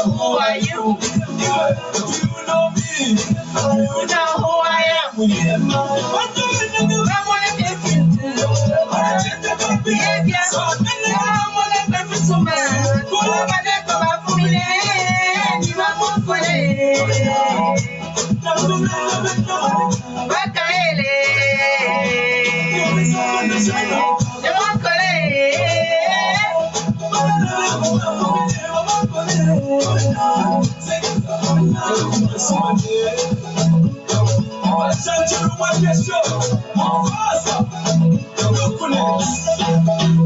Who are you? You know who I am.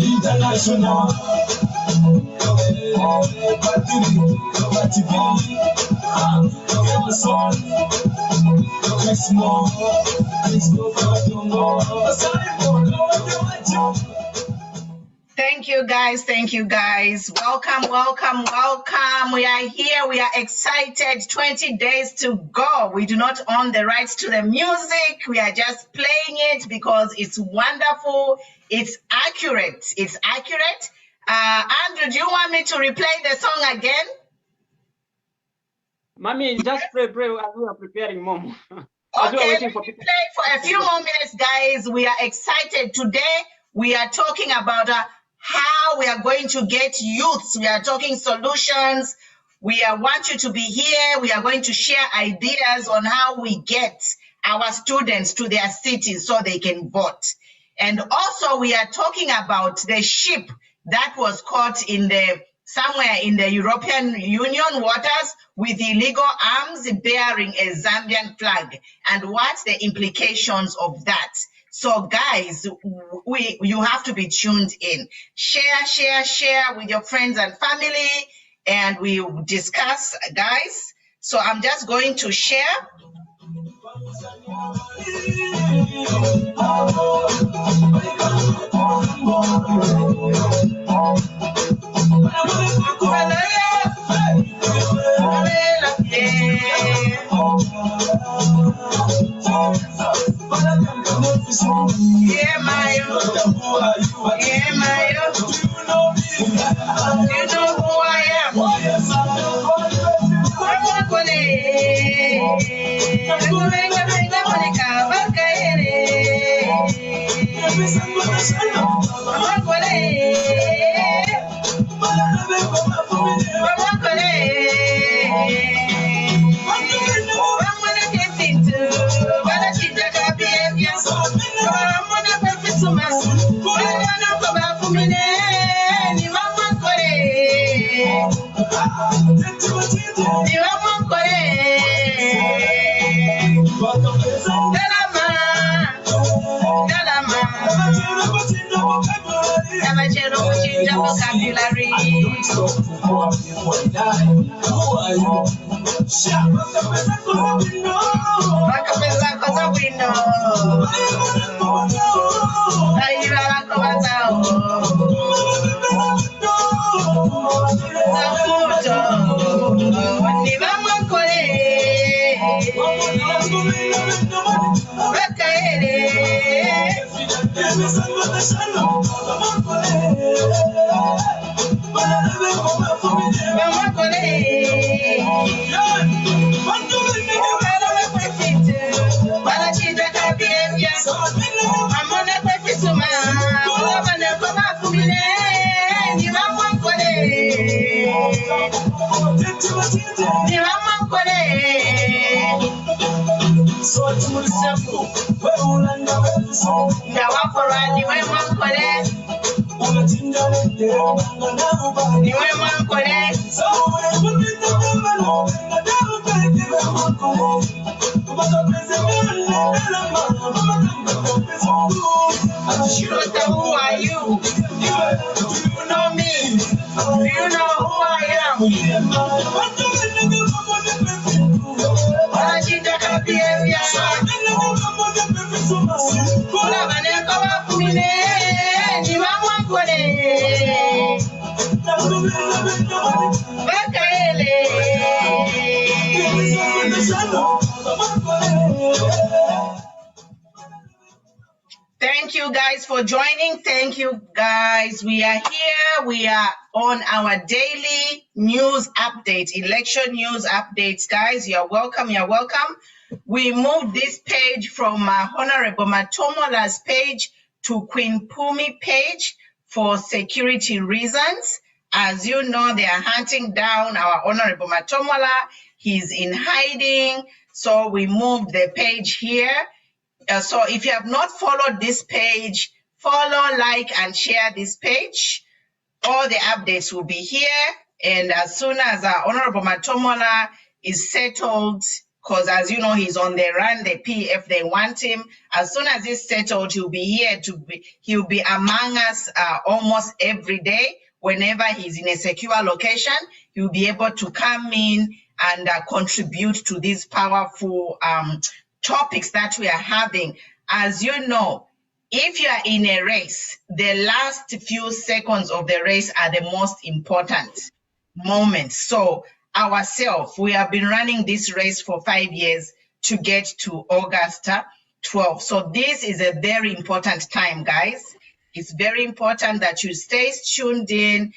International. Thank you guys. Thank you guys. Welcome, welcome, welcome. We are here. We are excited. 20 days to go. We do not own the rights to the music. We are just playing it because it's wonderful. It's accurate. It's accurate. Andrew, do you want me to replay the song again? Mommy, just pray as we are preparing, Mom. Okay, let me play for a few more minutes, guys. We are excited. Today, we are talking about how we are going to get youths. We are talking solutions. We want you to be here. We are going to share ideas on how we get our students to their cities so they can vote. And also, we are talking about the ship that was caught in somewhere in the European Union waters with illegal arms bearing a Zambian flag, and what's the implications of that. So guys, you have to be tuned in. Share with your friends and family, and we will discuss, guys. So I'm just going to share. You know who I am. Vocabulary. Who are you? Do you know me? Do you know Thank you guys for joining. Thank you guys. We are here. We are on our daily news update, election news updates. Guys, you're welcome. You're welcome. We moved this page from Honorable Matomola's page to Queen Pumi page for security reasons. As you know, they are hunting down our Honorable Matomola. He's in hiding. So we moved the page here. So if you have not followed this page, follow, like, and share this page. All the updates will be here. And as soon as Honorable Matomola is settled, because as you know, he's on the run, the PF, they want him. As soon as he's settled, he'll be here he'll be among us almost every day. Whenever he's in a secure location, he'll be able to come in and contribute to these powerful topics that we are having. As you know, if you are in a race, the last few seconds of the race are the most important moments. So ourselves, we have been running this race for 5 years to get to August 12th. So this is a very important time, guys. It's very important that you stay tuned in.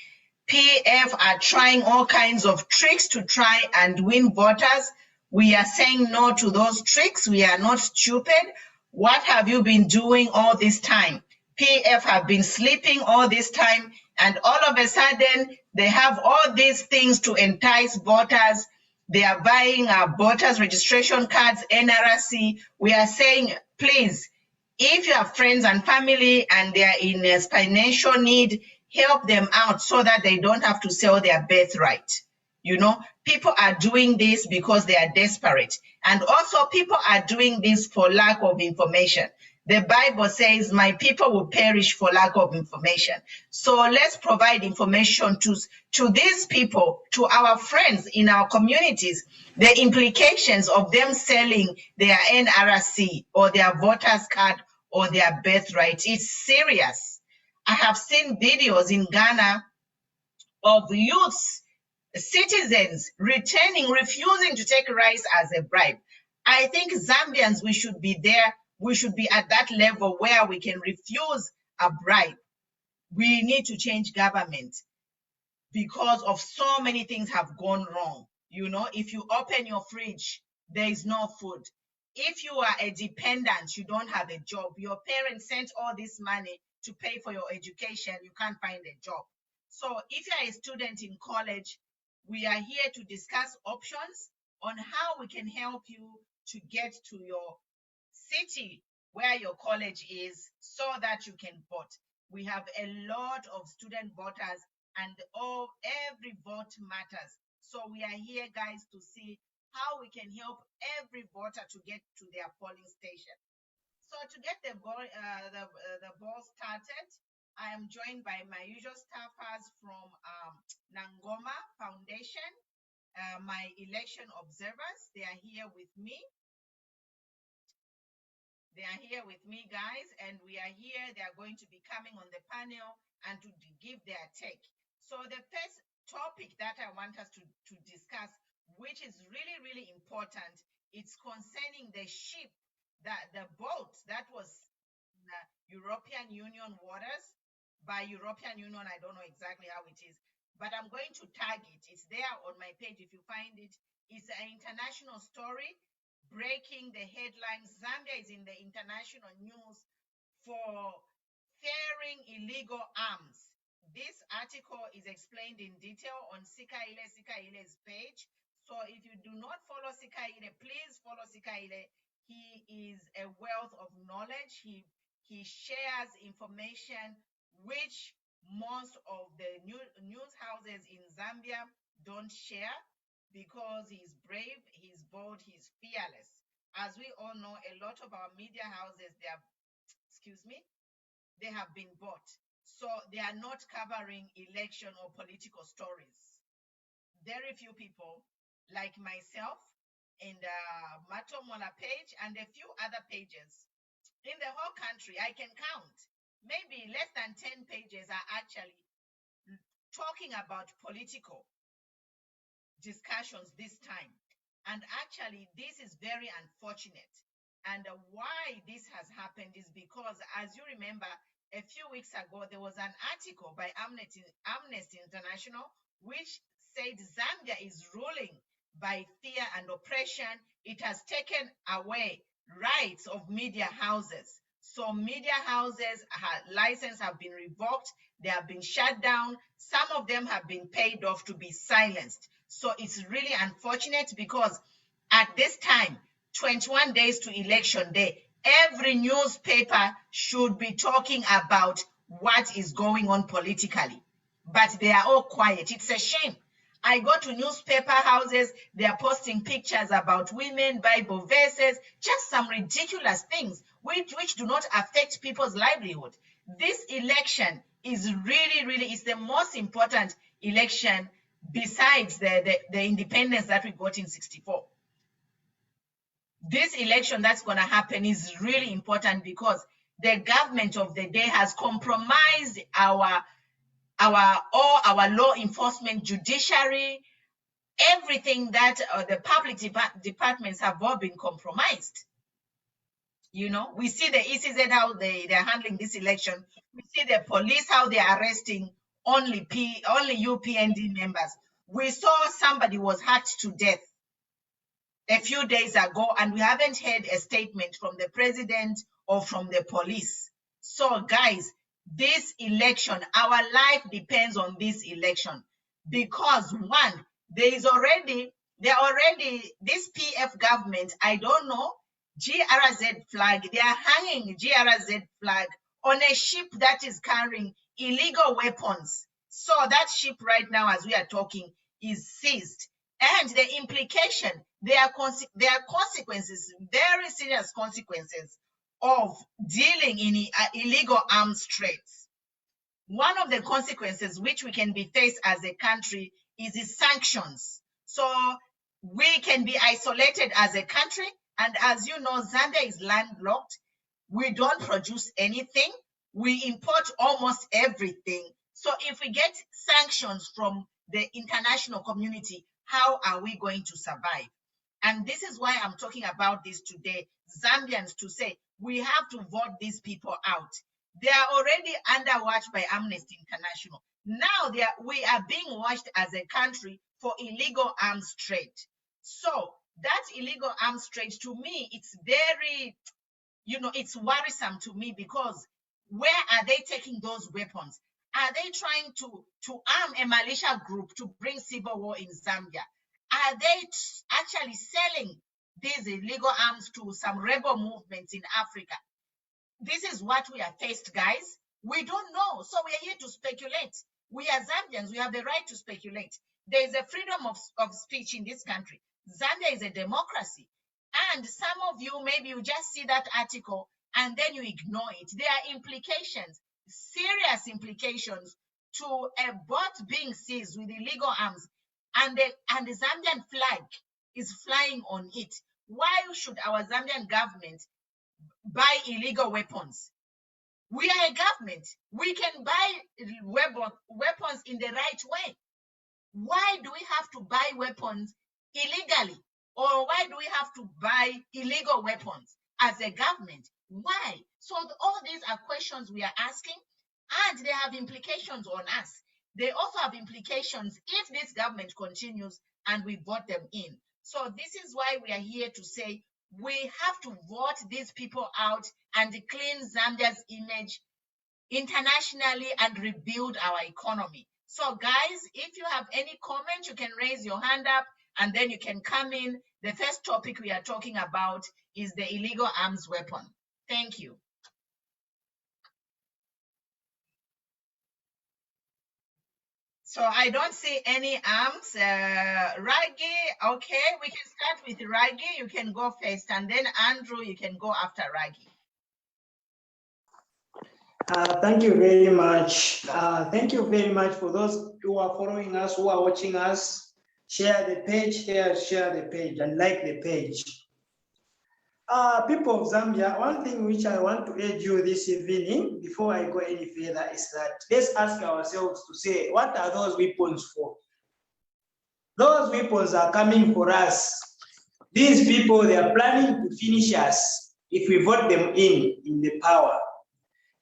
PF are trying all kinds of tricks to try and win voters. We are saying no to those tricks. We are not stupid. What have you been doing all this time? PF have been sleeping all this time, and all of a sudden, they have all these things to entice voters. They are buying voters' registration cards, NRC. We are saying, please, if you have friends and family and they are in a financial need, help them out so that they don't have to sell their birthright. You know, people are doing this because they are desperate. And also people are doing this for lack of information. The Bible says, my people will perish for lack of information. So let's provide information to these people, to our friends in our communities, the implications of them selling their NRC or their voter's card or their birthright. It's serious. I have seen videos in Ghana of youths, citizens refusing to take rice as a bribe. I think Zambians, we should be there. We should be at that level where we can refuse a bribe. We need to change government because of so many things have gone wrong. You know, if you open your fridge, there is no food. If you are a dependent, you don't have a job. Your parents sent all this money to pay for your education. You can't find a job. So if you are a student in college, we are here to discuss options on how we can help you to get to your city where your college is so that you can vote. We have a lot of student voters and every vote matters. So we are here, guys, to see how we can help every voter to get to their polling station. So to get the ball started, I am joined by my usual staffers from Nangoma Foundation, my election observers. They are here with me. They are here with me, guys, and we are here. They are going to be coming on the panel and to give their take. So the first topic that I want us to discuss, which is really, really important, it's concerning the ship, the boat that was in European Union waters. By European Union, I don't know exactly how it is, but I'm going to tag it. It's there on my page if you find it. It's an international story. Breaking the headlines, Zambia is in the international news for ferrying illegal arms. This article is explained in detail on Sikaile's page. So if you do not follow Sikaile, please follow Sikaile. He is a wealth of knowledge. He shares information which most of the news houses in Zambia don't share, because he's brave, he's bold, he's fearless. As we all know, a lot of our media houses, they have been bought. So they are not covering election or political stories. very few people like myself and Matomola page and a few other pages in the whole country. I can count maybe less than 10 pages are actually talking about political discussions this time. And actually, this is very unfortunate. And why this has happened is because, as you remember, a few weeks ago, there was an article by Amnesty International, which said Zambia is ruling by fear and oppression. It has taken away rights of media houses. So media houses' license have been revoked. They have been shut down. Some of them have been paid off to be silenced. So it's really unfortunate because at this time, 21 days to election day, every newspaper should be talking about what is going on politically. But they are all quiet. It's a shame. I go to newspaper houses, they are posting pictures about women, Bible verses, just some ridiculous things which do not affect people's livelihood. This election is really, it's the most important election besides the independence that we got in 64. This election that's going to happen is really important because the government of the day has compromised all our law enforcement, judiciary, everything that the public departments have all been compromised. You know, we see the ECZ how they're handling this election. We see the police how they're arresting only UPND members. We saw somebody was hacked to death a few days ago, and we haven't heard a statement from the president or from the police. So guys, this election, our life depends on this election because one, this PF government, I don't know, GRZ flag, they are hanging GRZ flag on a ship that is carrying illegal weapons. So that ship right now, as we are talking, is seized. And the implication, there are consequences, very serious consequences of dealing in illegal arms trades. One of the consequences which we can be faced as a country is the sanctions. So we can be isolated as a country. And as you know, Zambia is landlocked. We don't produce anything. We import almost everything. So if we get sanctions from the international community, how are we going to survive? And this is why I'm talking about this today. Zambians to say, we have to vote these people out. They are already under watch by Amnesty International. Now we are being watched as a country for illegal arms trade. So that illegal arms trade, to me, it's very, it's worrisome to me because where are they taking those weapons? Are they trying to arm a militia group to bring civil war in Zambia? Are they actually selling these illegal arms to some rebel movements in Africa? This is what we are faced, guys. We don't know. So we are here to speculate. We are Zambians. We have the right to speculate. There is a freedom of speech in this country. Zambia is a democracy. And some of you, maybe you just see that article and then you ignore it. There are implications, serious implications to a boat being seized with illegal arms and the Zambian flag is flying on it. Why should our Zambian government buy illegal weapons? We are a government. We can buy weapons in the right way. Why do we have to buy weapons illegally? Or why do we have to buy illegal weapons as a government? Why? So all these are questions we are asking, and they have implications on us. They also have implications if this government continues and we vote them in. So this is why we are here to say we have to vote these people out and clean Zambia's image internationally and rebuild our economy. So guys, if you have any comment, you can raise your hand up and then you can come in. The first topic we are talking about is the illegal arms weapon. Thank you. So I don't see any arms. Raggi, okay, we can start with Raggi. You can go first, and then Andrew, you can go after Raggi. Thank you very much. Thank you very much for those who are following us, who are watching us. share the page, share the page, and like the page. People of Zambia, one thing which I want to urge you this evening, before I go any further, is that let's ask ourselves to say, what are those weapons for? Those weapons are coming for us. These people, they are planning to finish us if we vote them in the power.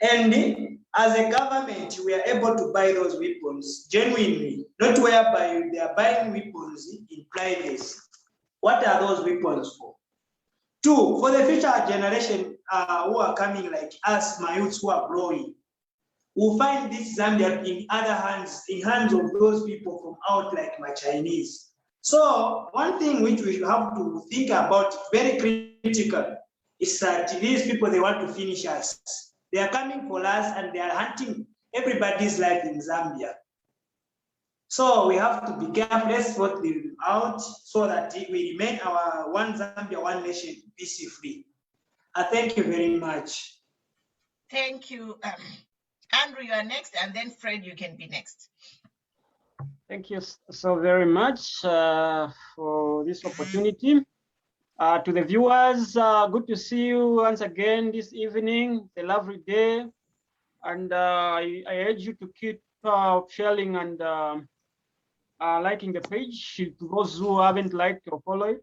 And as a government, we are able to buy those weapons genuinely, not whereby they are buying weapons in privacy. What are those weapons for? Two, for the future generation who are coming like us, my youths who are growing, we'll find this Zambia in other hands, in hands of those people from out like my Chinese. So one thing which we have to think about very critical is that these people, they want to finish us. They are coming for us and they are hunting everybody's life in Zambia. So we have to be careful. Let's sort them out so that we remain our one Zambia, one nation, peace-free. Thank you very much. Thank you. Andrew, you are next, and then Fred, you can be next. Thank you so very much for this opportunity. To the viewers, good to see you once again this evening. It's a lovely day. And I urge you to keep sharing and liking the page. To those who haven't liked or followed,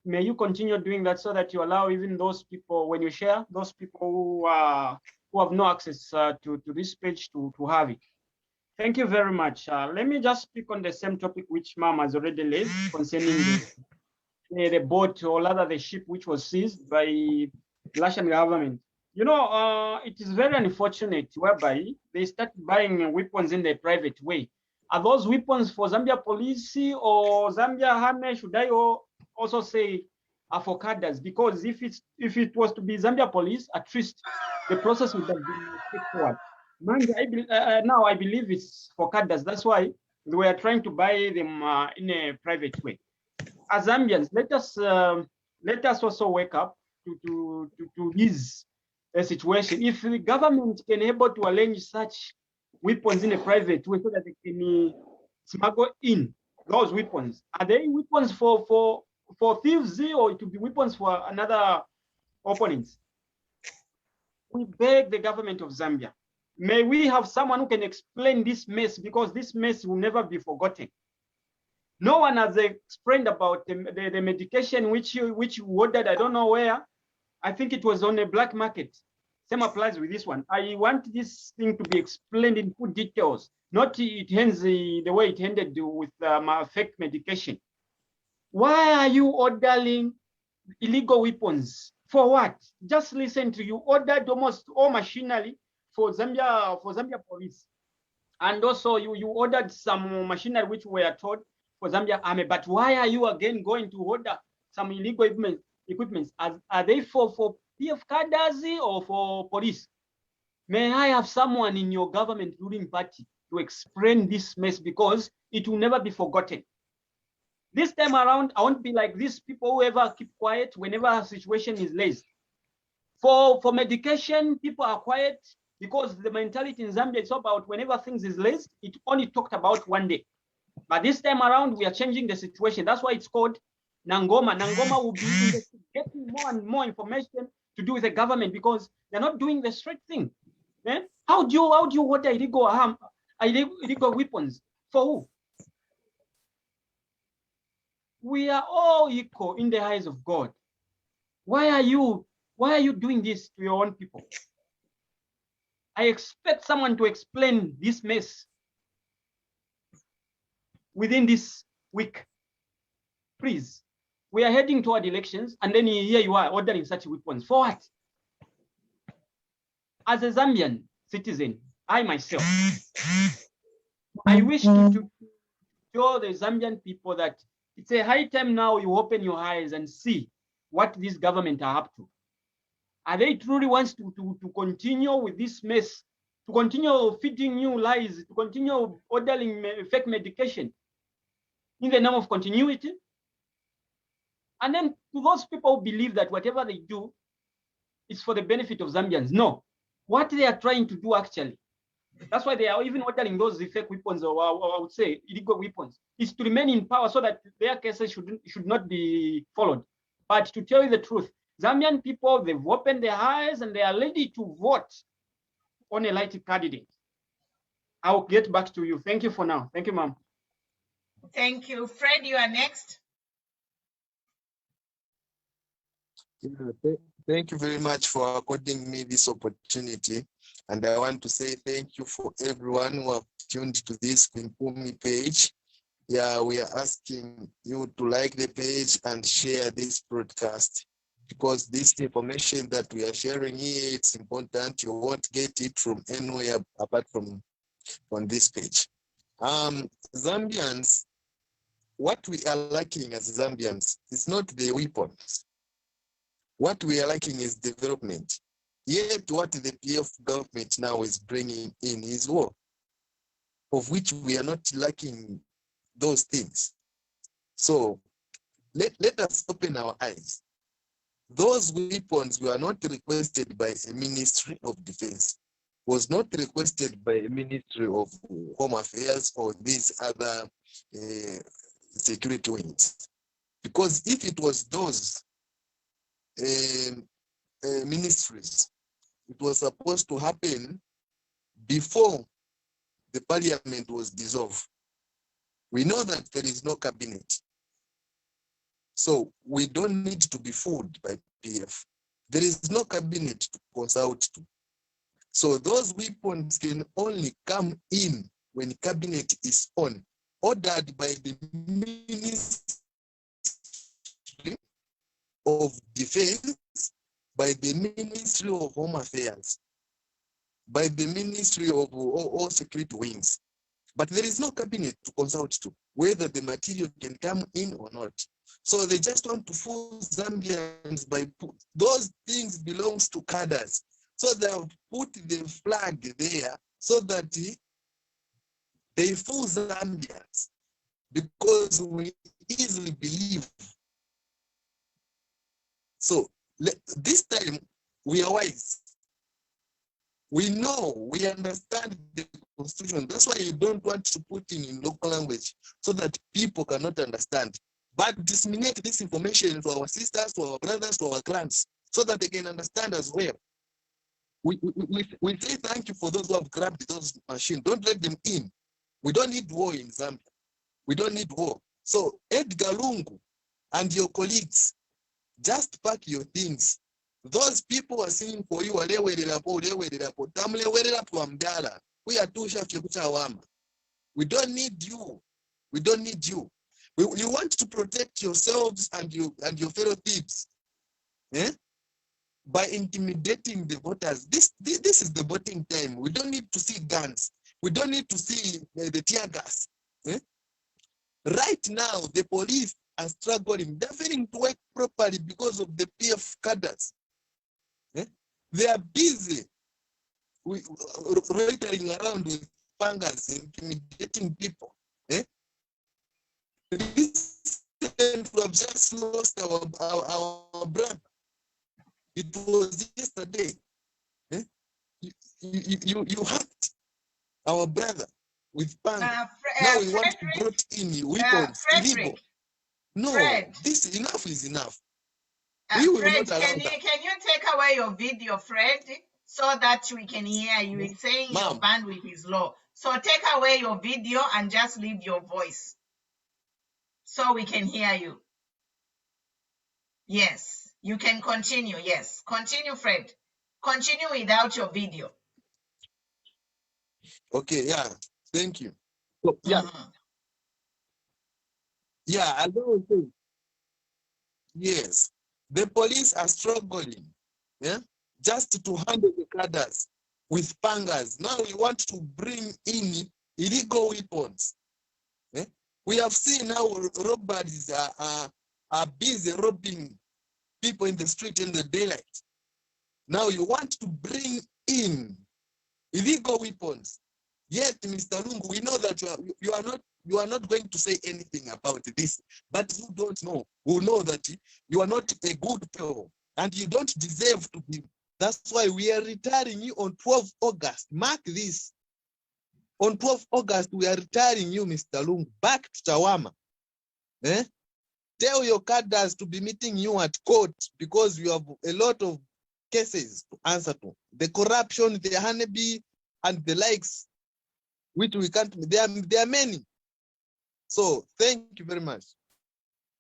may you continue doing that so that you allow even those people, when you share, those people who have no access to this page to have it. Thank you very much. Let me just speak on the same topic which Mom has already raised concerning the boat, or rather the ship which was seized by the Russian government. You know, it is very unfortunate whereby they start buying weapons in the private way. Are those weapons for Zambia police or Zambia army? Should I also say for cadres? Because if it was to be Zambia police, at least the process would have been straightforward. Now I believe it's for cadres. That's why we are trying to buy them in a private way. As Zambians, let us also wake up to this situation. If the government can able to arrange such weapons in a private way so that they can smuggle in those weapons, are they weapons for thieves or to be weapons for another opponents? We beg the government of Zambia, may we have someone who can explain this mess, because this mess will never be forgotten. No one has explained about the medication which you ordered, I don't know where. I think it was on a black market. Same applies with this one. I want this thing to be explained in full details, not it ends the way it ended with my fake medication. Why are you ordering illegal weapons? For what? Just listen to you. Ordered almost all machinery for Zambia police. And also you ordered some machinery which were told for Zambia army. But why are you again going to order some illegal equipment? Are they for PF cadres or for police? May I have someone in your government ruling party to explain this mess, because it will never be forgotten. This time around, I won't be like these people who ever keep quiet whenever a situation is raised. For medication, people are quiet because the mentality in Zambia is about whenever things is raised, it only talked about one day. But this time around, we are changing the situation. That's why it's called Nangoma. Nangoma will be getting more and more information to do with the government, because they're not doing the straight thing. Eh? How do you order illegal weapons? For who? We are all equal in the eyes of God. Why are you doing this to your own people? I expect someone to explain this mess within this week. Please. We are heading toward elections, and then here you are ordering such weapons. For what? As a Zambian citizen, I myself, I wish to show the Zambian people that it's a high time now you open your eyes and see what this government are up to. Are they truly wants to continue with this mess, to continue feeding you lies, to continue ordering fake medication in the name of continuity? And then to those people who believe that whatever they do is for the benefit of Zambians, no. What they are trying to do actually That's why they are even ordering those fake weapons, or I would say illegal weapons, is to remain in power so that their cases should not be followed. But to tell you the truth, Zambian people, they've opened their eyes and they are ready to vote on a light candidate. I'll get back to you. Thank you for now. Thank you, ma'am. Thank you. Fred, you are next. Yeah, thank you very much for according me this opportunity. And I want to say thank you for everyone who have tuned to this Kwimpumi page. Yeah, we are asking you to like the page and share this broadcast, because this information that we are sharing here, it's important. You won't get it from anywhere apart from on this page. Zambians, what we are lacking as Zambians is not the weapons. What we are lacking is development. Yet what the PF government now is bringing in is war, of which we are not lacking those things. So let us open our eyes. Those weapons were not requested by a Ministry of Defense, was not requested by a Ministry of Home Affairs or these other security wings. Because if it was those ministries, it was supposed to happen before the parliament was dissolved. We know that there is no cabinet. So we don't need to be fooled by PF. There is no cabinet to consult to. So those weapons can only come in when cabinet is on, ordered by the Ministry of Defense, by the Ministry of Home Affairs, by the Ministry of all security wings. But there is no cabinet to consult to whether the material can come in or not. So they just want to fool Zambians by those things belongs to cadres. So they have put the flag there so that they fool Zambians, because we easily believe. So this time we are wise. We know, we understand the constitution. That's why you don't want to put in local language so that people cannot understand. But disseminate this information to our sisters, to our brothers, to our clans, so that they can understand as well. We say thank you for those who have grabbed those machines. Don't let them in. We don't need war in Zambia. We don't need war. So Edgar Lungu and your colleagues, just pack your things. Those people are singing for you. We don't need you. We don't need you. You want to protect yourselves and your fellow thieves, by intimidating the voters. This is the voting time. We don't need to see guns. We don't need to see the tear gas. Right now, the police are struggling. They're failing to work properly because of the PF cadres. They are busy loitering around with pangas, intimidating people. Recently, we have just lost our brother. It was yesterday. You hacked our brother with panga. Now we want to brought in weapons illegal. No, this enough is enough. Fred, can you take away your video, Fred, so that we can hear you? It's saying your bandwidth is low. So take away your video and just leave your voice so we can hear you. Yes, you can continue. Yes, continue, Fred. Continue without your video. Okay, yeah, thank you. So, yeah. Yeah, I don't think. Yes, the police are struggling, just to handle the cadres with pangas. Now we want to bring in illegal weapons. We have seen how robbers are busy robbing people in the street in the daylight. Now you want to bring in illegal weapons. Yet, Mr. Lungu, we know that you are not going to say anything about this, but you don't know. We know that you are not a good fellow and you don't deserve to be. That's why we are retiring you on 12 August. Mark this. On 12th August, we are retiring you, Mr. Lungu, back to Chawama. Tell your cadres to be meeting you at court because you have a lot of cases to answer to. The corruption, the honeybee, and the likes, which we can't, there are many. So thank you very much.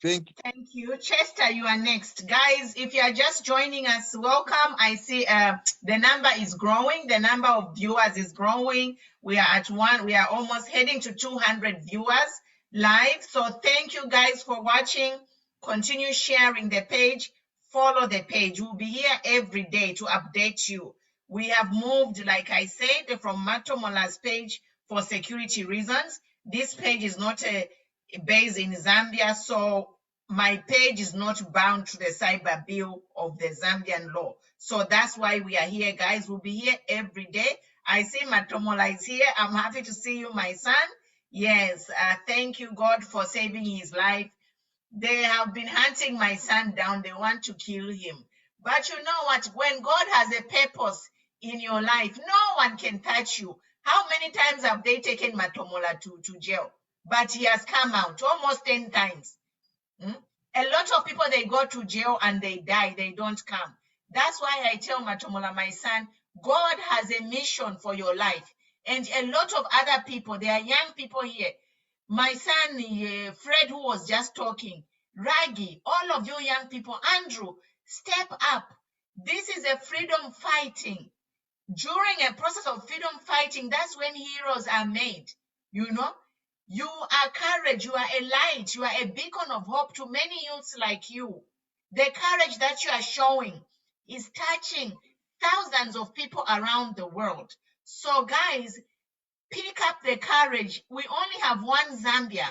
Thank you. Thank you. Chester, you are next. Guys, if you are just joining us, welcome. I see the number is growing. The number of viewers is growing. We are at we are almost heading to 200 viewers live. So thank you guys for watching. Continue sharing the page. Follow the page. We'll be here every day to update you. We have moved, like I said, from Matomola's page for security reasons. This page is not based in Zambia, so my page is not bound to the cyber bill of the Zambian law. So that's why we are here, guys. We'll be here every day. I see Matomola is here. I'm happy to see you, my son. Yes, thank you, God, for saving his life. They have been hunting my son down. They want to kill him. But you know what? When God has a purpose in your life, no one can touch you. How many times have they taken Matomola to jail? But he has come out almost 10 times. A lot of people, they go to jail and they die. They don't come. That's why I tell Matomola, my son, God has a mission for your life. And a lot of other people, there are young people here. My son, Fred, who was just talking, Raggy, all of you young people, Andrew, step up. This is a freedom fighting. During a process of freedom fighting, that's when heroes are made. You know, you are courage, you are a light, you are a beacon of hope to many youths like you. The courage that you are showing is touching thousands of people around the world. So guys, pick up the courage. We only have one Zambia.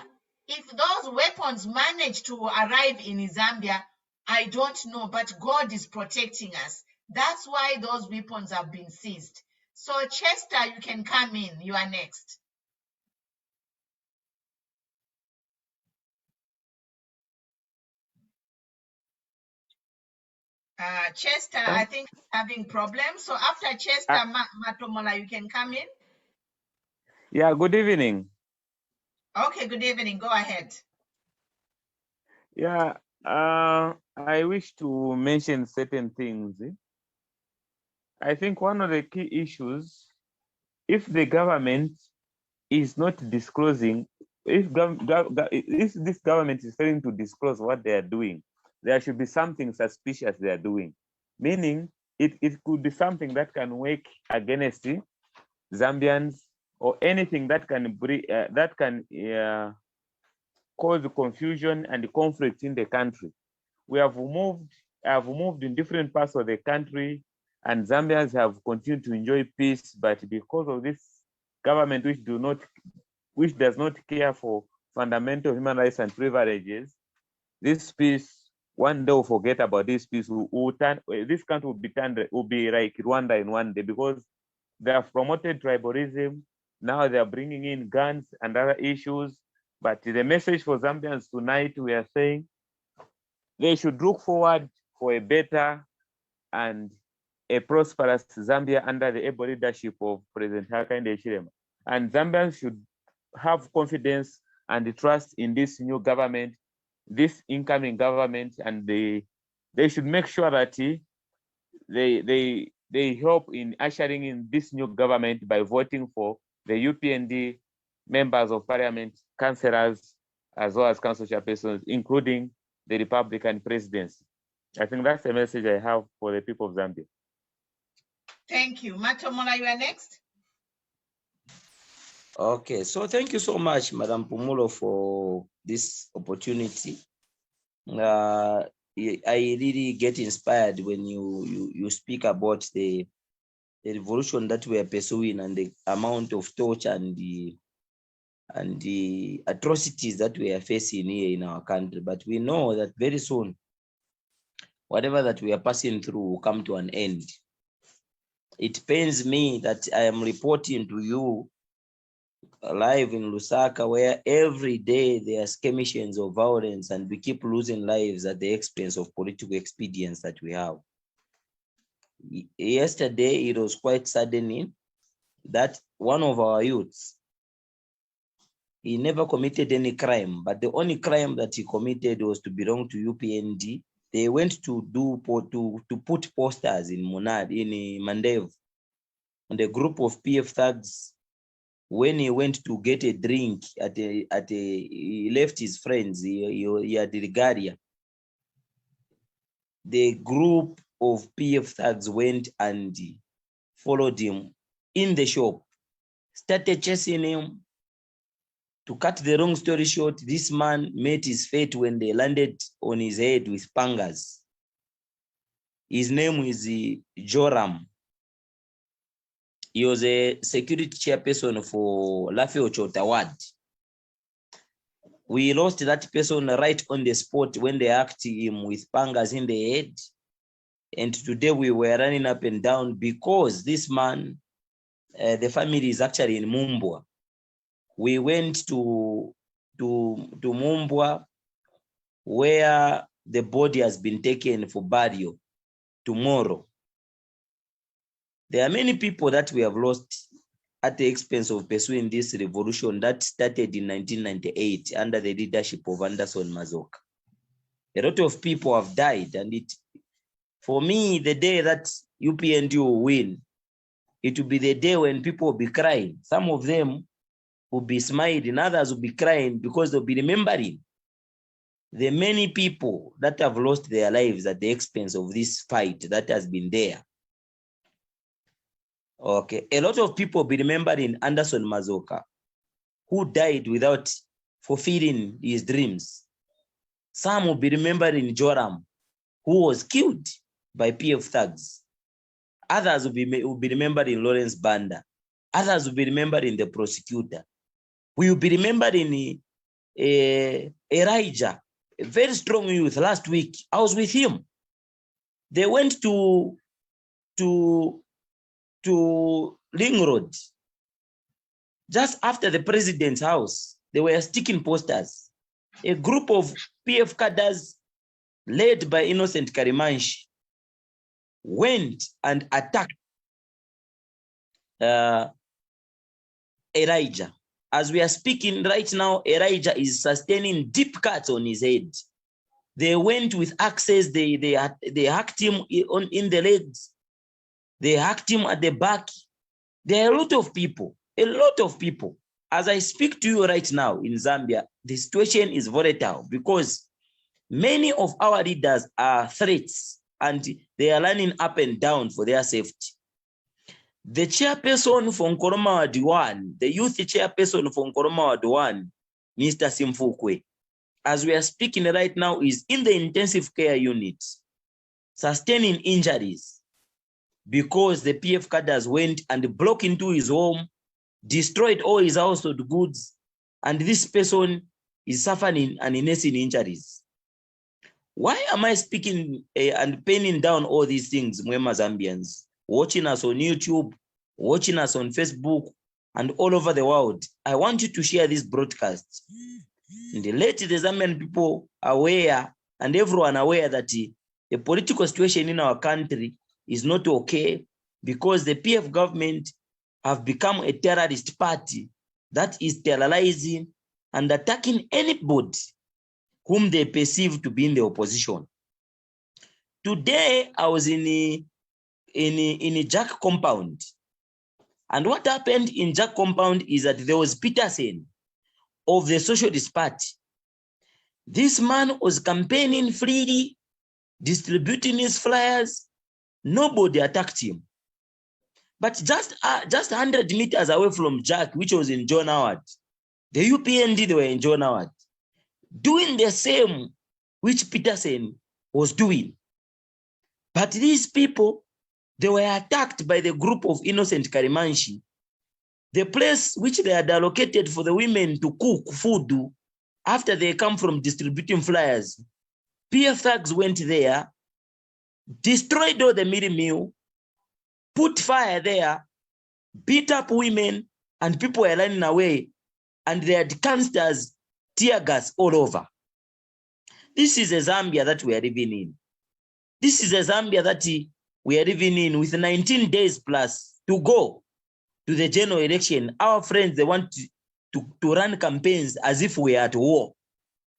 If those weapons manage to arrive in Zambia, I don't know, but God is protecting us. That's why those weapons have been seized. So Chester, you can come in. You are next. Chester, I think having problems. So after Chester, Matomola, you can come in. Yeah, good evening. Okay, good evening. Go ahead. Yeah, I wish to mention certain things. I think one of the key issues, if the government is not disclosing, if this government is failing to disclose what they are doing, there should be something suspicious they are doing. Meaning, it could be something that can work against Zambians or anything that can bring cause confusion and conflict in the country. I've moved in different parts of the country, and Zambians have continued to enjoy peace, but because of this government which does not care for fundamental human rights and privileges, this peace, one day we'll forget about this peace. This country will be like Rwanda in one day, because they have promoted tribalism. Now they are bringing in guns and other issues. But the message for Zambians tonight, we are saying they should look forward for a better and a prosperous Zambia under the able leadership of President Hakainde Hichilema. And Zambians should have confidence and trust in this new government, this incoming government, and they should make sure that they help in ushering in this new government by voting for the UPND members of parliament, councillors, as well as council chairpersons, including the Republican presidency. I think that's the message I have for the people of Zambia. Thank you. Matomola, you are next. Okay, so thank you so much, Madam Pumulo, for this opportunity. I really get inspired when you speak about the revolution that we are pursuing and the amount of torture and the atrocities that we are facing here in our country. But we know that very soon, whatever that we are passing through will come to an end. It pains me that I am reporting to you live in Lusaka, where every day there are skirmishes of violence and we keep losing lives at the expense of political expedience that we have. Yesterday, it was quite saddening that one of our youths He never committed any crime, but the only crime that he committed was to belong to UPND. They went to put posters in Mandev, and a group of PF thugs. When he went to get a drink he left his friends. He had the regalia. The group of PF thugs went and followed him in the shop, started chasing him. To cut the long story short, this man met his fate when they landed on his head with pangas. His name is Joram. He was a security chairperson for Lafayette Ochota Ward. We lost that person right on the spot when they hacked him with pangas in the head. And today we were running up and down because this man, the family is actually in Mumbwa. We went to Mumbwa, where the body has been taken for burial tomorrow. There are many people that we have lost at the expense of pursuing this revolution that started in 1998 under the leadership of Anderson Mazoka. A lot of people have died, and for me, the day that UPND will win, it will be the day when people will be crying. Some of them will be smiling, others will be crying because they'll be remembering the many people that have lost their lives at the expense of this fight that has been there. Okay, a lot of people will be remembering Anderson Mazoka, who died without fulfilling his dreams. Some will be remembering Joram, who was killed by PF thugs. Others will be remembering Lawrence Banda. Others will be remembering the prosecutor. We will be remembering Elijah, a very strong youth. Last week, I was with him. They went to Ring Road. Just after the president's house, they were sticking posters. A group of PF cadres led by Innocent Karimanshi went and attacked Elijah. As we are speaking right now, Elijah is sustaining deep cuts on his head. They went with axes. They hacked him in the legs. They hacked him at the back. There are a lot of people. As I speak to you right now in Zambia, the situation is volatile because many of our leaders are threats and they are running up and down for their safety. The chairperson for Nkoroma Ward 1, the youth chairperson for Nkoroma Ward 1, Mr. Simfukwe, as we are speaking right now, is in the intensive care unit, sustaining injuries because the PF cadres went and broke into his home, destroyed all his household goods, and this person is suffering unnecessary injuries. Why am I speaking and penning down all these things, Mwema Zambians? Watching us on YouTube, watching us on Facebook, and all over the world, I want you to share this broadcast. And let the Zambian people aware and everyone aware that the political situation in our country is not okay because the PF government have become a terrorist party that is terrorizing and attacking anybody whom they perceive to be in the opposition. Today, I was in a Jack compound. And what happened in Jack compound is that there was Peterson of the Socialist Party. This man was campaigning freely, distributing his flyers. Nobody attacked him. But just 100 meters away from Jack, which was in John Howard, the UPND, they were in John Howard, doing the same which Peterson was doing. But these people, they were attacked by the group of Innocent Karimanshi. The place which they had allocated for the women to cook food after they come from distributing flyers, PF thugs went there, destroyed all the meal, put fire there, beat up women, and people were running away, and they had canisters, tear gas all over. This is a Zambia that we are living in. This is a Zambia that we are living in with 19 days plus to go to the general election. Our friends, they want to run campaigns as if we are at war.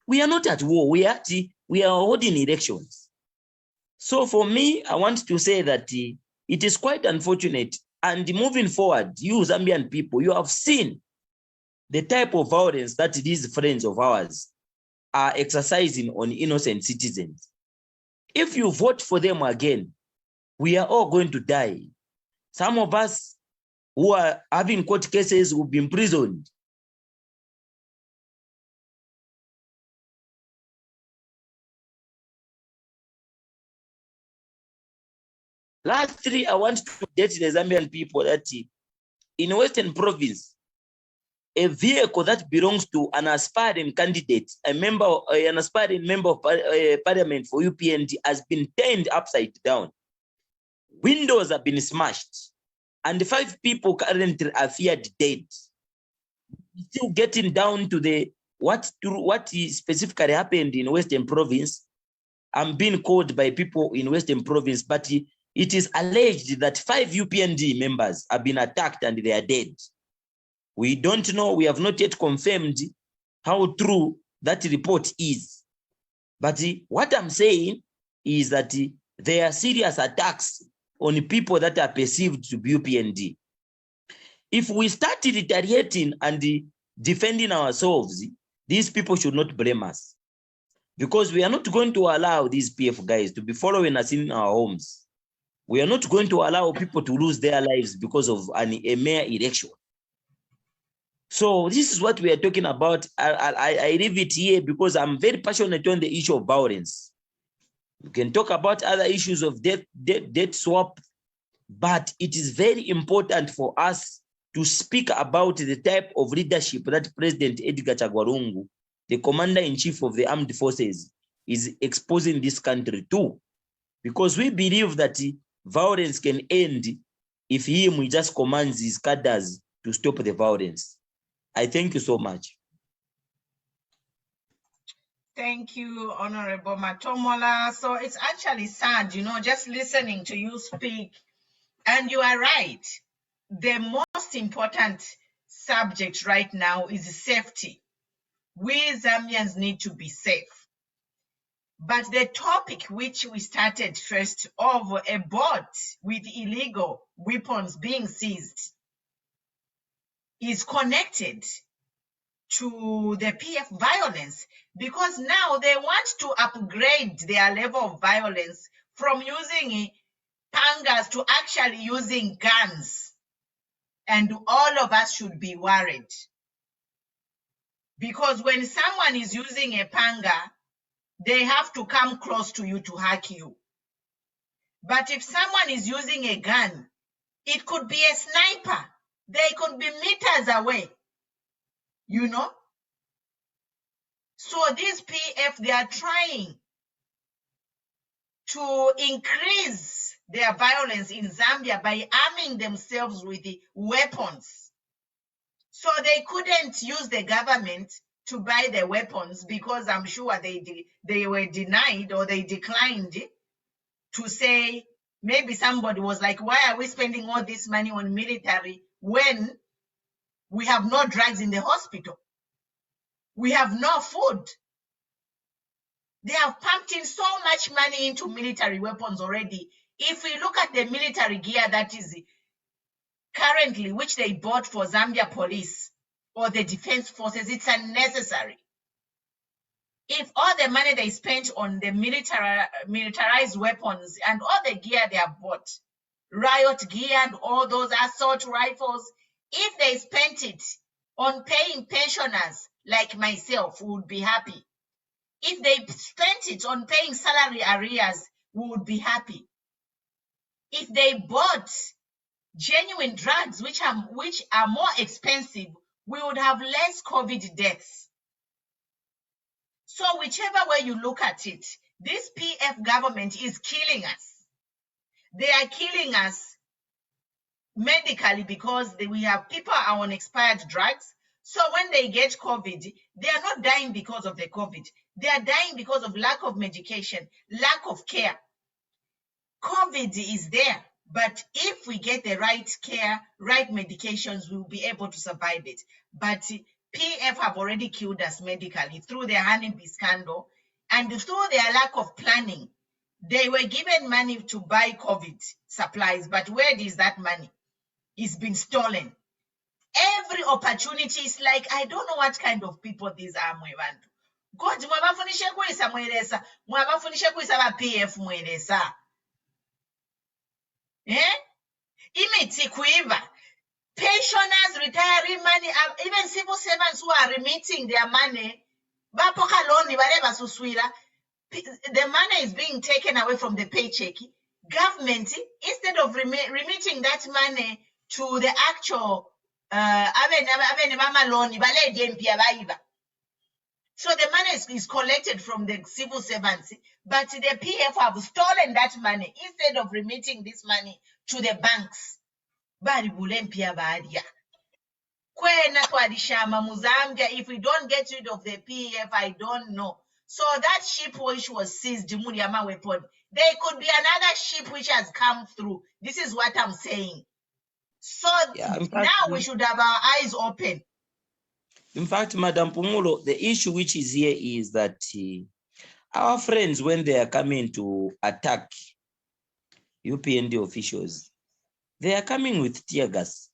We are not at war. We are holding elections. So for me, I want to say that it is quite unfortunate. And moving forward, you Zambian people, you have seen the type of violence that these friends of ours are exercising on innocent citizens. If you vote for them again, we are all going to die. Some of us who are having court cases will be imprisoned. Lastly, I want to update the Zambian people that in Western Province, a vehicle that belongs to an aspiring candidate, an aspiring member of parliament for UPND has been turned upside down. Windows have been smashed, and 5 people currently are feared dead. Still getting down to what specifically happened in Western Province. I'm being called by people in Western Province, but it is alleged that 5 UPND members have been attacked and they are dead. We don't know, we have not yet confirmed how true that report is. But what I'm saying is that there are serious attacks on people that are perceived to be UPND. If we start retaliating and defending ourselves, these people should not blame us. Because we are not going to allow these PF guys to be following us in our homes. We are not going to allow people to lose their lives because of a mere election. So this is what we are talking about. I leave it here because I'm very passionate on the issue of violence. We can talk about other issues of debt swap, but it is very important for us to speak about the type of leadership that President Edgar Chagwa, the commander-in-chief of the armed forces, is exposing this country to. Because we believe that violence can end if he just commands his cadres to stop the violence. I thank you so much. Thank you, Honorable Matomola. So it's actually sad, just listening to you speak. And you are right. The most important subject right now is safety. We Zambians need to be safe. But the topic which we started first of a boat with illegal weapons being seized is connected to the PF violence, because now they want to upgrade their level of violence from using pangas to actually using guns. And all of us should be worried. Because when someone is using a panga, they have to come close to you to hack you. But if someone is using a gun, it could be a sniper. They could be meters away, So these PF, they are trying to increase their violence in Zambia by arming themselves with the weapons. So they couldn't use the government to buy the weapons because I'm sure they were denied or they declined to say, maybe somebody was like, why are we spending all this money on military when we have no drugs in the hospital? We have no food. They have pumped in so much money into military weapons already. If we look at the military gear that is currently, which they bought for Zambia police or the defense forces, it's unnecessary. If all the money they spent on the militarized weapons and all the gear they have bought, riot gear and all those assault rifles, if they spent it on paying pensioners like myself, we would be happy. If they spent it on paying salary arrears, we would be happy. If they bought genuine drugs, which are more expensive, we would have less COVID deaths. So whichever way you look at it, this PF government is killing us. They are killing us medically because we have people are on expired drugs. So when they get COVID, they are not dying because of the COVID. They are dying because of lack of medication, lack of care. COVID is there, but if we get the right care, right medications, we'll be able to survive it. But PF have already killed us medically through the honeybee scandal and through their lack of planning. They were given money to buy COVID supplies, but where is that money? It's been stolen. Every opportunity is like, I don't know what kind of people these are, mwebantu. God, mwabafunishe kuisa mwelesa, mwabafunishe kuisa ba PF mwelesa. Imiti kuiva. Pensioners, retiree money, even civil servants who are remitting their money, bapoka loan, the money is being taken away from the paycheck. Government, instead of remitting that money to the actual so the money is collected from the civil servants, but the PF have stolen that money instead of remitting this money to the banks. If we don't get rid of the PF, I don't know. So that ship which was seized, Muriama weapon, there could be another ship which has come through. This is what I'm saying. So now we should have our eyes open. In fact, Madam Pumulo, the issue which is here is that our friends, when they are coming to attack UPND officials, they are coming with tear gas.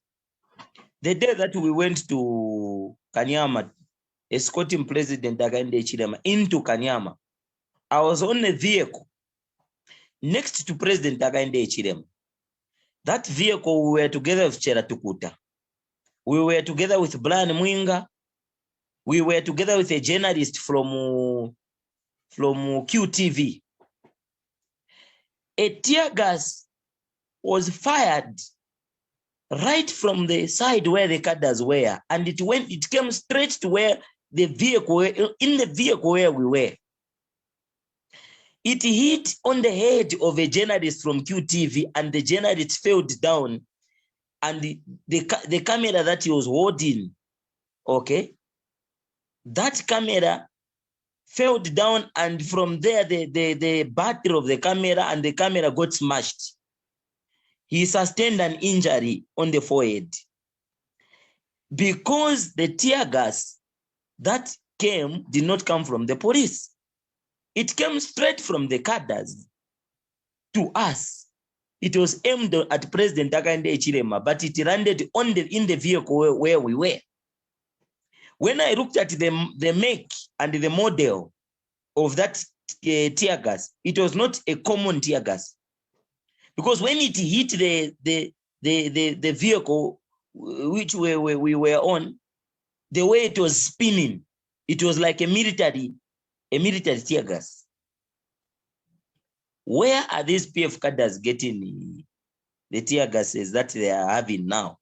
The day that we went to Kanyama, escorting President Hakainde Hichilema into Kanyama, I was on a vehicle next to President Hakainde Hichilema. That vehicle, we were together with Chera Tukuta. We were together with Brian Mwinga. We were together with a journalist from QTV. A tear gas was fired right from the side where the cadres were, and it came straight to where the vehicle, in the vehicle where we were. It hit on the head of a journalist from QTV, and the journalist fell down, and the camera that he was holding, okay, that camera fell down, and from there the battery of the camera and the camera got smashed. He sustained an injury on the forehead because the tear gas that came did not come from the police. It came straight from the cadres to us. It was aimed at President Hakainde Hichilema, but it landed in the vehicle where we were. When I looked at the make and the model of that tear gas, it was not a common tear gas. Because when it hit the vehicle which we were on, the way it was spinning, it was like a military tear gas. Where are these PF cadres getting the tear gases that they are having now?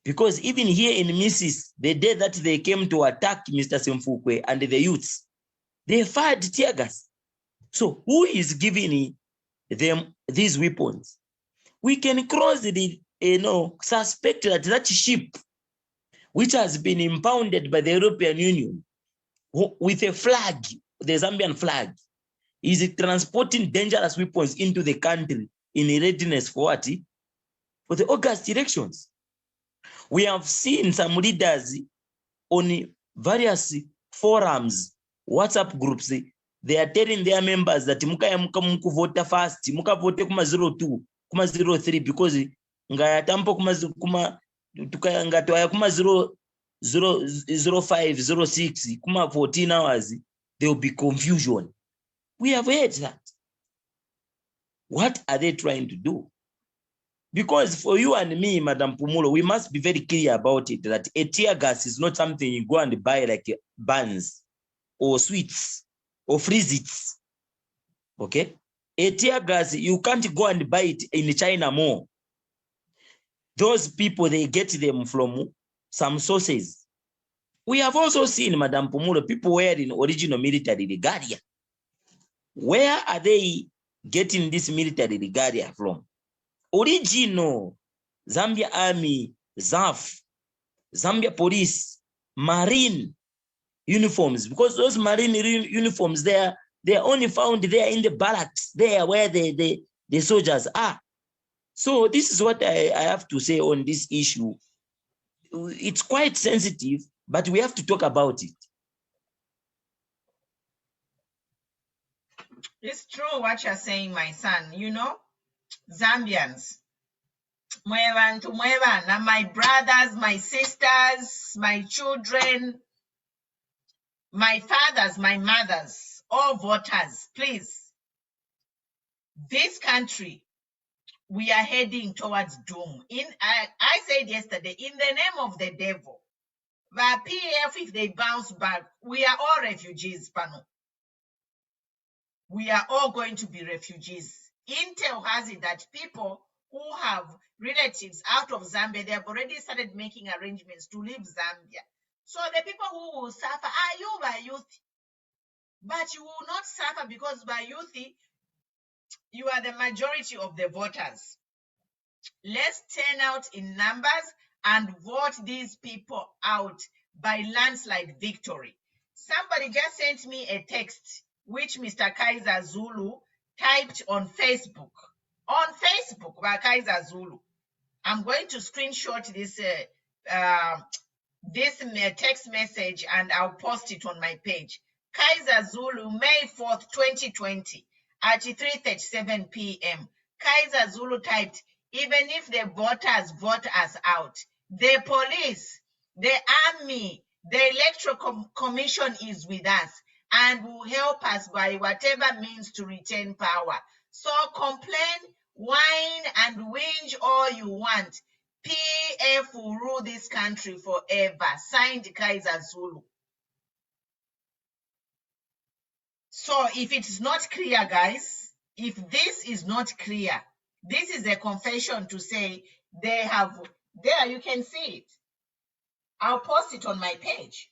Because even here in Mrs., the day that they came to attack Mr. Simfukwe and the youths, they fired tear gas. So who is giving them these weapons? We can cross the suspect that ship which has been impounded by the European Union with a flag, the Zambian flag, is transporting dangerous weapons into the country in readiness for what? For the August elections. We have seen some leaders on various forums, WhatsApp groups, they are telling their members that muka vote fast, muka vote kuma 02, kuma 03, because nga tampo kuma tukaya kuma 05, 06, kuma 14 hours, there will be confusion. We have heard that. What are they trying to do? Because for you and me, Madam Pumulo, we must be very clear about it, that a tear gas is not something you go and buy like buns or sweets or freeze-its, okay? A tear gas, you can't go and buy it in China more. Those people, they get them from some sources. We have also seen, Madam Pumulo, people wearing original military regalia. Where are they getting this military regalia from? Original Zambia Army, ZAF, Zambia Police, Marine uniforms, because those Marine uniforms, they are only found there in the barracks, there where the soldiers are. So this is what I have to say on this issue. It's quite sensitive, But we have to talk about it. It's true what you're saying, my son. You know, Zambians, my brothers, my sisters, my children, my fathers, my mothers, all voters, please. This country, we are heading towards doom. I said yesterday, in the name of the devil, the PF, if they bounce back, we are all refugees, Pano. We are all going to be refugees. Intel has it that people who have relatives out of Zambia, they have already started making arrangements to leave Zambia. So the people who will suffer are you, by youth. But you will not suffer because by youth, you are the majority of the voters. Let's turn out in numbers and vote these people out by landslide victory. Somebody just sent me a text which Mr. Kaiser Zulu typed on Facebook. On Facebook by Kaiser Zulu. I'm going to screenshot this text message and I'll post it on my page. Kaiser Zulu, May 4th, 2020 at 3:37 p.m. Kaiser Zulu typed, even if the voters vote us out, the police, the army, the electoral commission is with us and will help us by whatever means to retain power. So complain, whine, and whinge all you want. PF will rule this country forever. Signed, Kaiser Zulu. So if it is not clear, guys, if this is not clear, this is a confession to say they have, there you can see it. I'll post it on my page.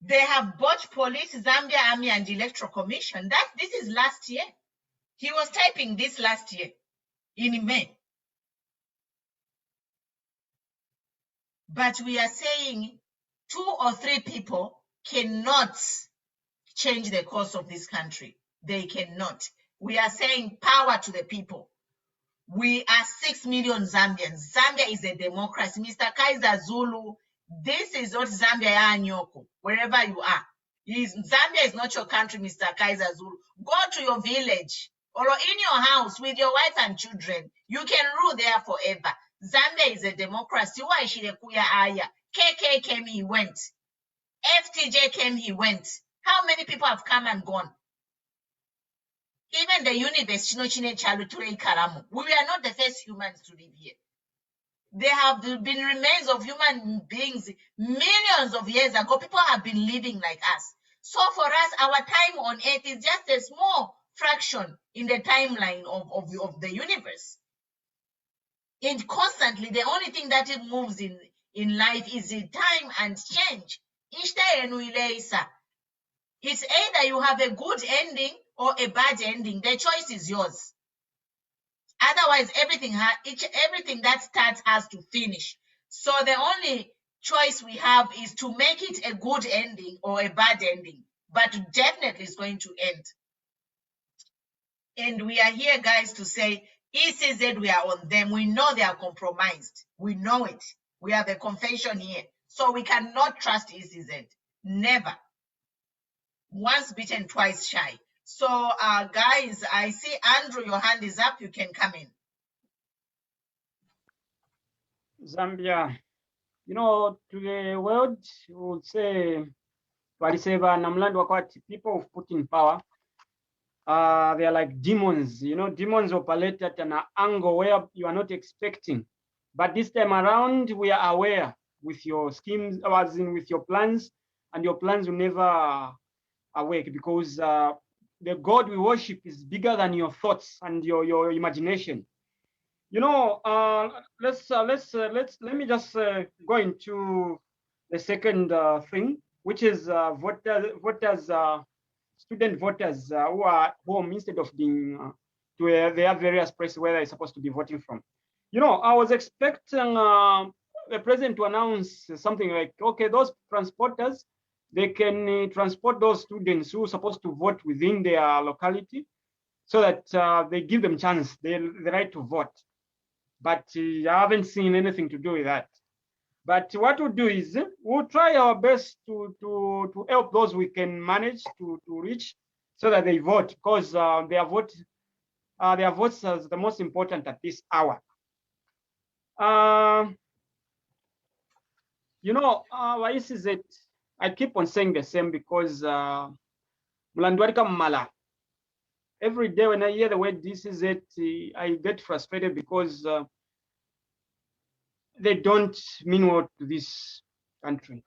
They have bought police, Zambia Army, and Electoral Commission. This is last year. He was typing this last year in May. But we are saying 2 or 3 people cannot change the course of this country. They cannot. We are saying power to the people. We are 6 million Zambians. Zambia is a democracy. Mr. Kaiser Zulu, this is not Zambia Nyoko, wherever you are. Zambia is not your country, Mr. Kaiser Zulu. Go to your village or in your house with your wife and children. You can rule there forever. Zambia is a democracy. Why should Kuya Aya? KK came, he went. FTJ came, he went. How many people have come and gone? Even the universe, we are not the first humans to live here. There have been remains of human beings millions of years ago. People have been living like us. So for us, our time on earth is just a small fraction in the timeline of the universe. And constantly, the only thing that it moves in life is the time and change. It's either you have a good ending or a bad ending. The choice is yours. Otherwise, everything that starts has to finish. So the only choice we have is to make it a good ending or a bad ending. But definitely it's going to end. And we are here, guys, to say, ECZ, we are on them. We know they are compromised. We know it. We have a confession here. So we cannot trust ECZ. Never. Once bitten, twice shy. So, guys, I see Andrew, your hand is up. You can come in. Zambia, you know, to the world, you would say, people who've put in power, they are like demons. You know, demons operate at an angle where you are not expecting. But this time around, we are aware with your schemes, as in with your plans, and your plans will never awake because the God we worship is bigger than your thoughts and your imagination. You know, let me just go into the second thing, which is student voters who are home instead of being to their various places where they're supposed to be voting from. You know, I was expecting the president to announce something like, okay, those transporters, they can transport those students who are supposed to vote within their locality so that they give them chance, the right to vote. But I haven't seen anything to do with that. But what we'll do is we'll try our best to help those we can manage to reach so that they vote, because their votes are the most important at this hour. You know, why is it? I keep on saying the same because every day when I hear the word this is it, I get frustrated because they don't mean well to this country.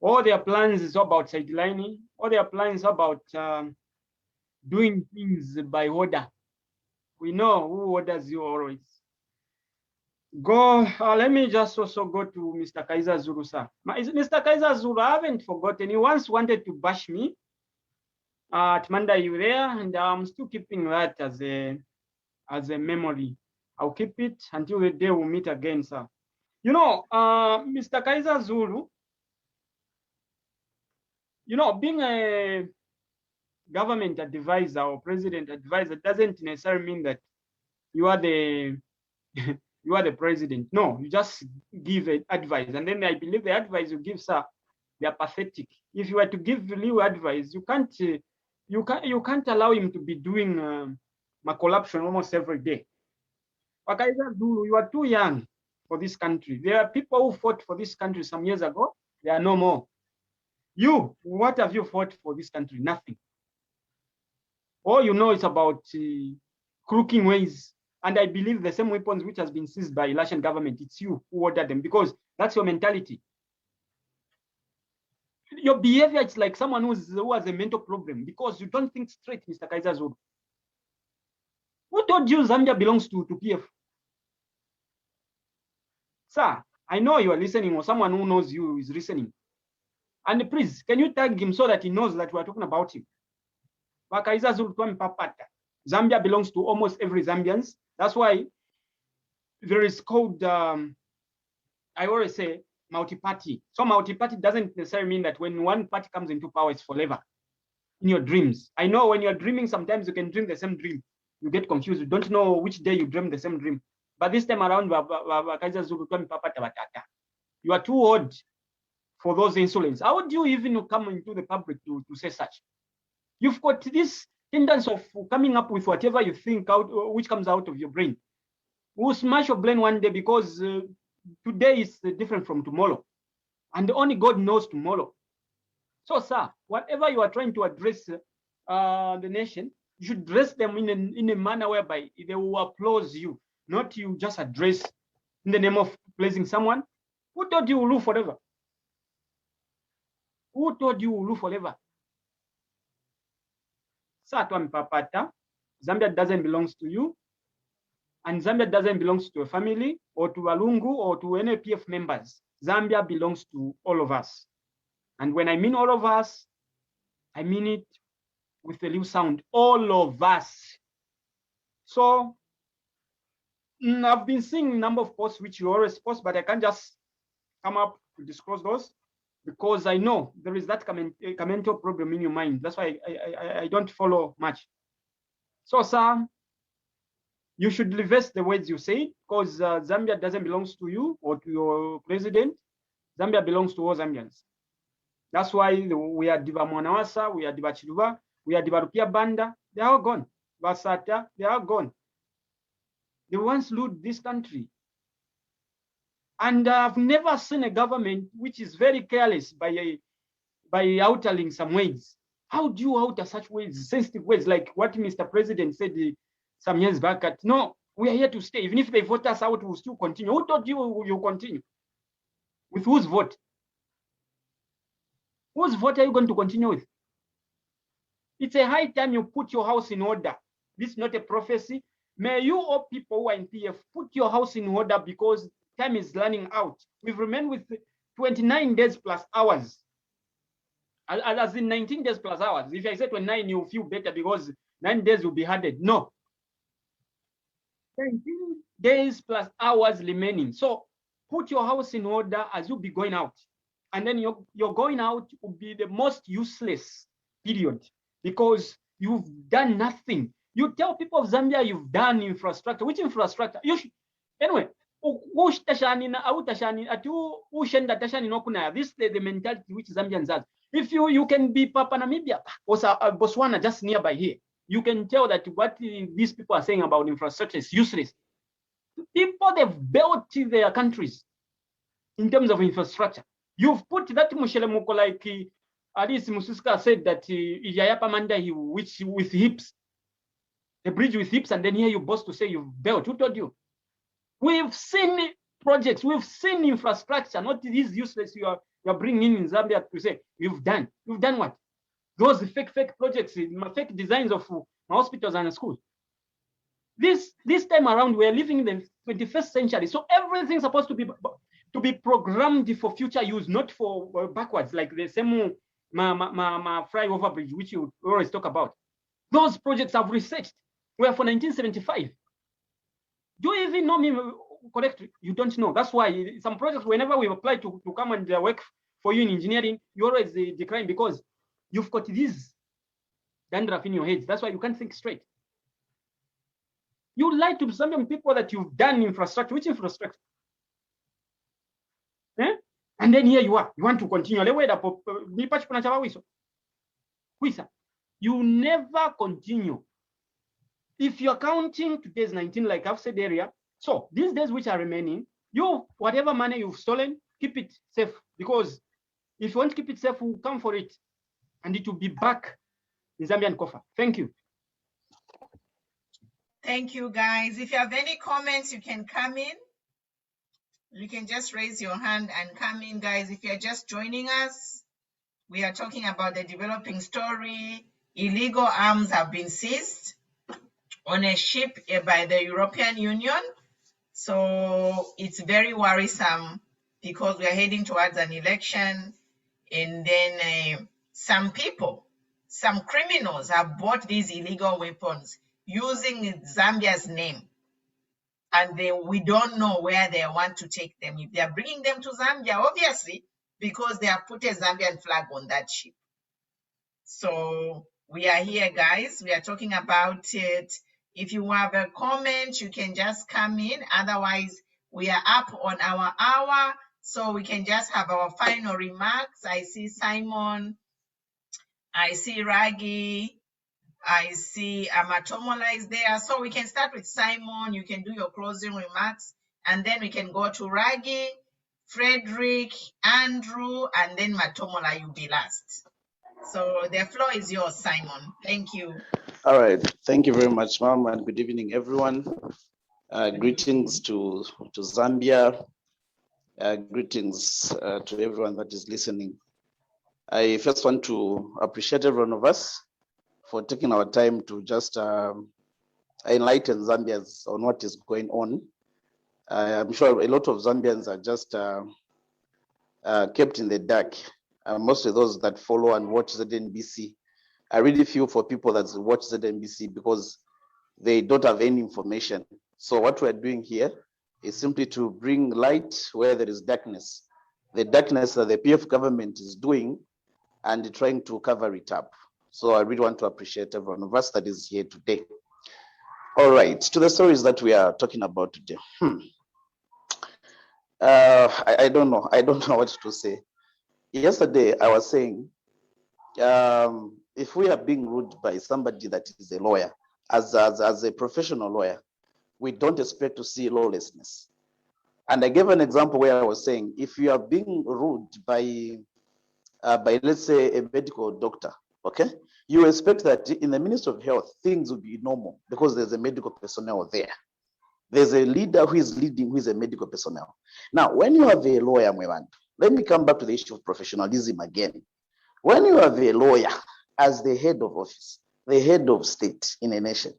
All their plans is about sidelining. All their plans about doing things by order. We know who orders you always. Go. Let me just also go to Mr. Kaiser Zulu, sir. Mr. Kaiser Zulu, I haven't forgotten. He once wanted to bash me. Tmanda, you there? And I'm still keeping that as a memory. I'll keep it until the day we meet again, sir. You know, Mr. Kaiser Zulu, you know, being a government advisor or president advisor doesn't necessarily mean that you are the you are the president. No, you just give advice, and then I believe the advice you give, sir, they are pathetic. If you were to give real advice, you can't allow him to be doing corruption almost every day. Wakaiza Zulu, you are too young for this country. There are people who fought for this country some years ago. There are no more. You, what have you fought for this country? Nothing. All you know is about crooking ways. And I believe the same weapons which has been seized by Russian government, it's you who ordered them, because that's your mentality. Your behavior is like someone who has a mental problem because you don't think straight, Mr. Kaiser Zulu. Who told you Zambia belongs to PF? Sir, I know you are listening, or someone who knows you is listening. And please, can you tag him so that he knows that we are talking about him? Kaiser Zulu Papata. Zambia belongs to almost every Zambians. That's why there is called, I always say, multi-party. So multi-party doesn't necessarily mean that when one party comes into power, it's forever. In your dreams. I know when you're dreaming, sometimes you can dream the same dream. You get confused. You don't know which day you dream the same dream. But this time around, you are too old for those insolence. How would you even come into the public to say such? You've got this tendency of coming up with whatever you think out, which comes out of your brain. We'll smash your brain one day because today is different from tomorrow. And only God knows tomorrow. So, sir, whatever you are trying to address the nation, you should address them in a manner whereby they will applaud you, not you just address in the name of pleasing someone. Who told you will rule forever? Who told you will rule forever? Sir, Zambia doesn't belong to you, and Zambia doesn't belong to a family or to Walungu or to any PF members. Zambia belongs to all of us. And when I mean all of us, I mean it with a little sound, all of us. So I've been seeing a number of posts which you always post, but I can't just come up to disclose those because I know there is that commental problem in your mind. That's why I don't follow much. So, sir, you should reverse the words you say, because Zambia doesn't belong to you or to your president. Zambia belongs to all Zambians. That's why we are Diva Mwanawasa, we are Diva Chiluba, we are Diva Rupia Banda. They are all gone. Vasata, they are gone. They once ruled this country. And I've never seen a government which is very careless by altering some words. How do you alter such words, sensitive words, like what Mr. President said some years back? No, we are here to stay. Even if they vote us out, we'll still continue. Who told you you'll continue? With whose vote? Whose vote are you going to continue with? It's a high time you put your house in order. This is not a prophecy. May you all people who are in PF put your house in order because time is running out. We've remained with 29 days plus hours. As in 19 days plus hours. If I say 29, you'll feel better because 9 days will be added. No. 19 days plus hours remaining. So put your house in order as you'll be going out. And then your going out will be the most useless period because you've done nothing. You tell people of Zambia you've done infrastructure. Which infrastructure? Anyway, This the mentality which Zambians have. If you can be Papua Namibia or Botswana just nearby here, you can tell that what these people are saying about infrastructure is useless. People, they've built their countries in terms of infrastructure. You've put that Mushelemoko like Alice Mususka said that Ijayapa Manda which with hips, the bridge with hips, and then here you boast to say you've built. Who told you? We've seen projects, we've seen infrastructure, not these useless you're bringing in Zambia to say you've done. You've done what? Those fake projects, fake designs of hospitals and schools. This time around, we're living in the 21st century, so everything's supposed to be programmed for future use, not for backwards, like the same flyover bridge, which you always talk about. Those projects I've researched were for 1975. Do you even know me correctly? You don't know. That's why some projects, whenever we apply to come and work for you in engineering, you always decline because you've got this dandruff in your head. That's why you can't think straight. You lie to some people that you've done infrastructure. Which infrastructure? Eh? And then here you are. You want to continue. You never continue. If you're counting today's 19, like I've said earlier, so these days which are remaining, whatever money you've stolen, keep it safe. Because if you want to keep it safe, we'll come for it. And it will be back in Zambian coffer. Thank you. Thank you, guys. If you have any comments, you can come in. You can just raise your hand and come in, guys. If you're just joining us, we are talking about the developing story. Illegal arms have been seized on a ship by the European Union. So it's very worrisome because we are heading towards an election, and then some criminals have bought these illegal weapons using Zambia's name, and we don't know where they want to take them. If they are bringing them to Zambia, obviously, because they have put a Zambian flag on that ship. So we are here, guys. We are talking about it. If you have a comment, you can just come in. Otherwise, we are up on our hour, so we can just have our final remarks. I see Simon. I see Ragi. I see Amatomola is there. So we can start with Simon. You can do your closing remarks, and then we can go to Ragi, Frederick, Andrew, and then Matomola, you'll be last. So the floor is yours, Simon. Thank you. All right. Thank you very much, ma'am, and good evening, everyone. Greetings to Zambia. Greetings to everyone that is listening. I first want to appreciate every one of us for taking our time to just enlighten Zambians on what is going on. I'm sure a lot of Zambians are just kept in the dark. Most of those that follow and watch ZNBC, I really feel for people that watch ZNBC because they don't have any information. So what we're doing here is simply to bring light where there is darkness. The darkness that the PF government is doing and trying to cover it up. So I really want to appreciate every one of us that is here today. All right, to the stories that we are talking about today. I don't know what to say. Yesterday, I was saying, if we are being ruled by somebody that is a lawyer, as a professional lawyer, we don't expect to see lawlessness. And I gave an example where I was saying, if you are being ruled by let's say a medical doctor, okay, you expect that in the Ministry of Health, things will be normal because there's a medical personnel there. There's a leader who is leading, who is a medical personnel. Now, when you have a lawyer, let me come back to the issue of professionalism again. When you have a lawyer as the head of office, the head of state in a nation,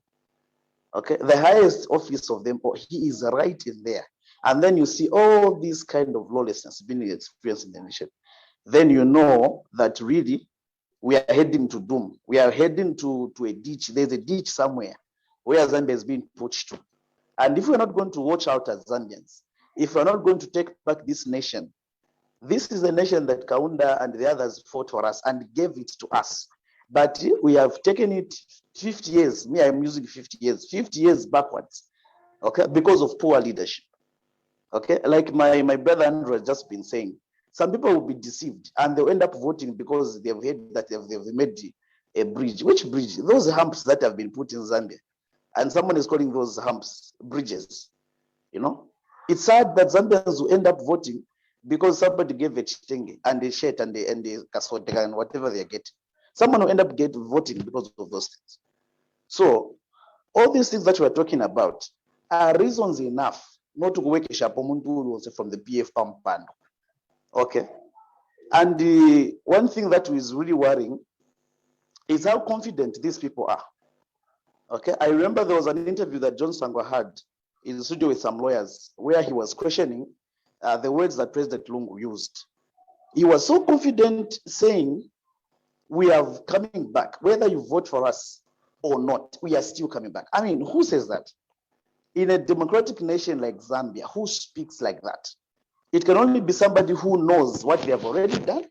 okay, the highest office of them, he is right in there. And then you see all these kind of lawlessness being experienced in the nation. Then you know that really we are heading to doom. We are heading to a ditch. There's a ditch somewhere where Zambia is being pushed to. And if we're not going to watch out as Zambians, if we're not going to take back this nation, this is the nation that Kaunda and the others fought for us and gave it to us. But we have taken it 50 years. Me, I'm using 50 years backwards, okay, because of poor leadership. Okay, like my brother Andrew has just been saying, some people will be deceived and they'll end up voting because they've heard that they've made a bridge. Which bridge? Those humps that have been put in Zambia. And someone is calling those humps bridges. You know, it's sad that Zambians will end up voting because somebody gave a chitenge and a shirt and the kasoteka and whatever they get. Someone will end up voting because of those things. So all these things that we're talking about are reasons enough not to work from the PF pump. Okay. And the one thing that is really worrying is how confident these people are. Okay. I remember there was an interview that John Sangwa had in the studio with some lawyers where he was questioning the words that President Lungu used. He was so confident saying, we are coming back, whether you vote for us or not, we are still coming back. I mean, who says that? In a democratic nation like Zambia, who speaks like that? It can only be somebody who knows what they have already done.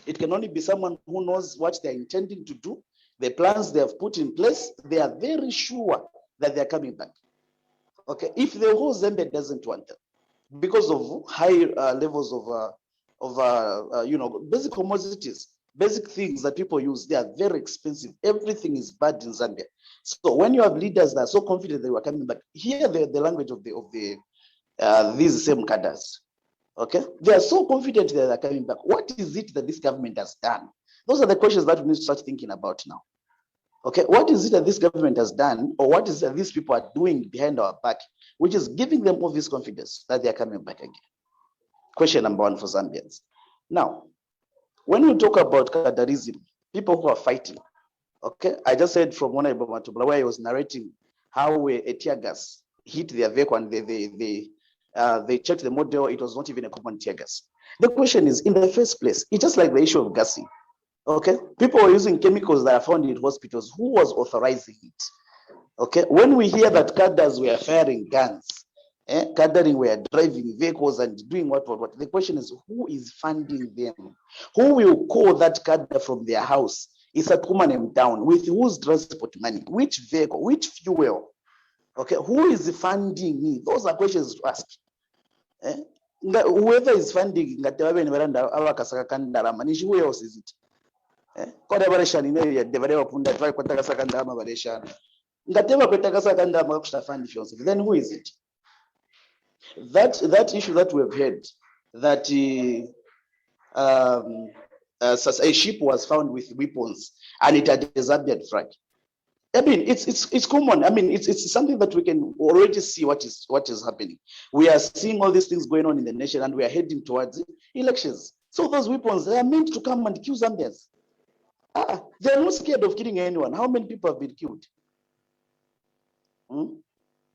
It can only be someone who knows what they're intending to do, the plans they have put in place. They are very sure that they're coming back. Okay, if the whole Zambia doesn't want them, because of high levels of basic commodities, basic things that people use, they are very expensive. Everything is bad in Zambia. So when you have leaders that are so confident they were coming back, hear the language of these same cadres. Okay, they are so confident that they are coming back. What is it that this government has done? Those are the questions that we need to start thinking about now. Okay, what is it that this government has done, or what is it that these people are doing behind our back, which is giving them all this confidence that they are coming back again? Question number one for Zambians. Now, when we talk about Kadarism, people who are fighting, okay, I just said from one Matubla where he was narrating how a tear gas hit their vehicle and they checked the model, it was not even a common tear gas. The question is, in the first place, it's just like the issue of gassing. Okay, people are using chemicals that are found in hospitals. Who was authorizing it? Okay, when we hear that cadres were firing guns, cadres were driving vehicles and doing what, the question is, who is funding them? Who will call that cadre from their house? It's at Kumanem down with whose transport money? Which vehicle? Which fuel? Okay, who is funding me? Those are questions to ask. Whoever is funding, who else is it? Then who is it? That issue that we've heard, that a ship was found with weapons and it had a Zambian flag. I mean, it's common. I mean, it's something that we can already see what is happening. We are seeing all these things going on in the nation, and we are heading towards elections. So those weapons, they are meant to come and kill Zambians. They're not scared of killing anyone. How many people have been killed?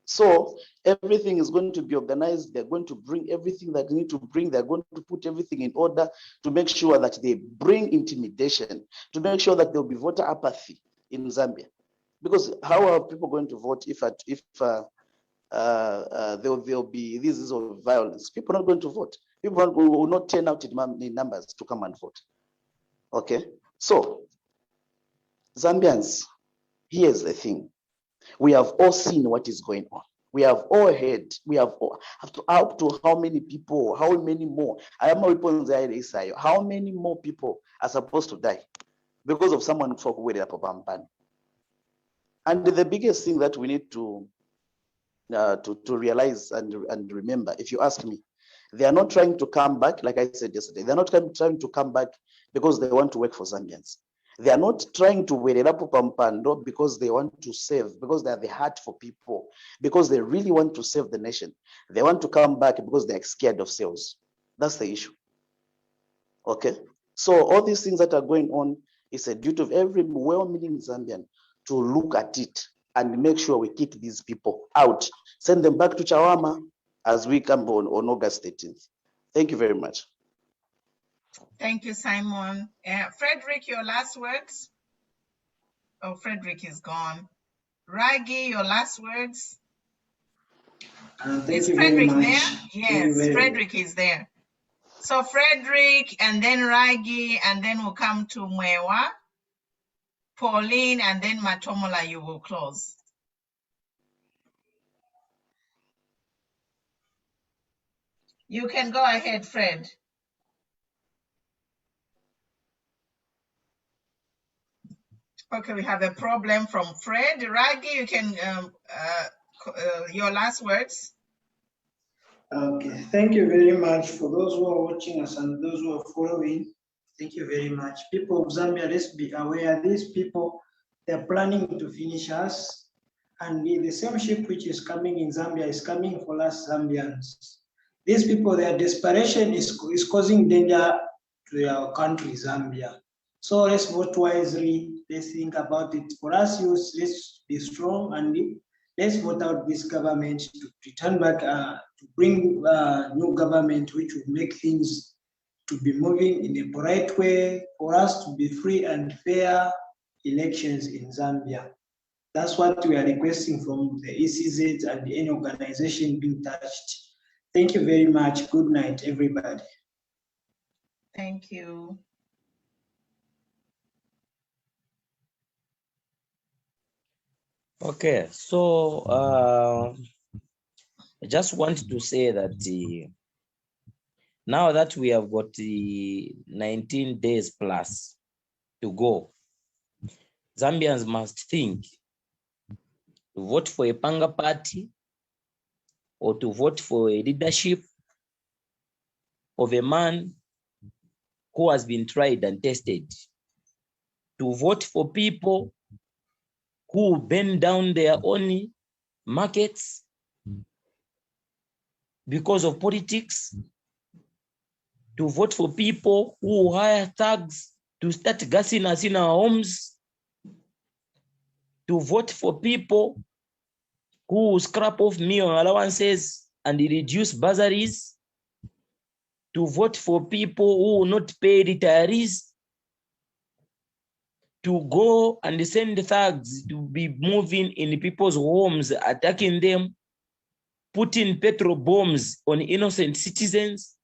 So everything is going to be organized. They're going to bring everything that they need to bring. They're going to put everything in order to make sure that they bring intimidation, to make sure that there'll be voter apathy in Zambia. Because how are people going to vote if there'll be this of violence? People are not going to vote. People will not turn out in numbers to come and vote. Okay, so Zambians, here's the thing. We have all seen what is going on. We have all heard. We have all, up to how many people, how many more? How many more people are supposed to die because of someone who waited up a. And the biggest thing that we need to realize and remember, if you ask me, they are not trying to come back, like I said yesterday, they're not trying to come back because they want to work for Zambians. They are not trying to wear it up because they want to save, because they have the heart for people, because they really want to save the nation. They want to come back because they're scared of sales. That's the issue. Okay? So all these things that are going on, it's a duty of every well-meaning Zambian to look at it and make sure we kick these people out. Send them back to Chawama as we come on August 18th. Thank you very much. Thank you, Simon. Frederick, your last words? Oh, Frederick is gone. Raggy, your last words? Is Frederick there? Yes, Frederick is there. So Frederick, and then Raggy, and then we'll come to Mwewa, Pauline, and then Matomola, you will close. You can go ahead, Fred. Okay, we have a problem from Fred. Ragi, you can, your last words. Okay, thank you very much for those who are watching us and those who are following. Thank you very much. People of Zambia, let's be aware these people, they're planning to finish us. And the same ship which is coming in Zambia is coming for us Zambians. These people, their desperation is causing danger to our country, Zambia. So let's vote wisely. Let's think about it. For us, youth, let's be strong and let's vote out this government to return back, to bring new government which will make things to be moving in a bright way for us to be free and fair elections in Zambia. That's what we are requesting from the ECZ and any organization being touched. Thank you very much. Good night, everybody. Thank you. Okay, so I just want to say that now that we have got the 19 days plus to go, Zambians must think to vote for a Panga party or to vote for a leadership of a man who has been tried and tested, to vote for people who burn down their own markets because of politics, to vote for people who hire thugs to start gassing us in our homes, to vote for people who scrap off meal allowances and reduce bursaries, to vote for people who will not pay retirees, to go and send thugs to be moving in people's homes, attacking them, putting petrol bombs on innocent citizens,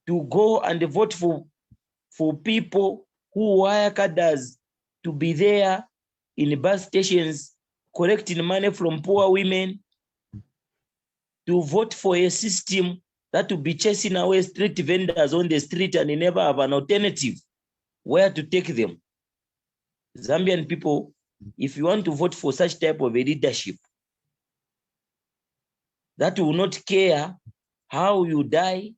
to go and vote for people who hire cadres to be there in bus stations collecting money from poor women, to vote for a system that will be chasing away street vendors on the street and they never have an alternative where to take them. Zambian people, if you want to vote for such type of a leadership that will not care how you die,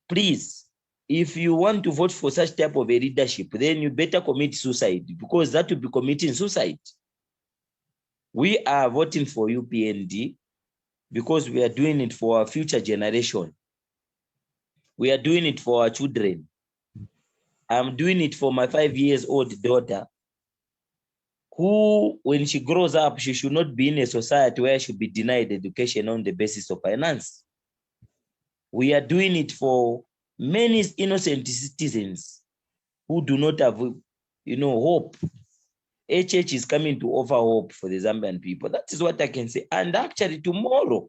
please, if you want to vote for such type of a leadership, then you better commit suicide, because that will be committing suicide. We are voting for UPND because we are doing it for our future generation. We are doing it for our children. I'm doing it for my 5-year-old daughter, who, when she grows up, she should not be in a society where she be denied education on the basis of finance. We are doing it for many innocent citizens who do not have, hope. HH is coming to offer hope for the Zambian people. That is what I can say. And actually tomorrow,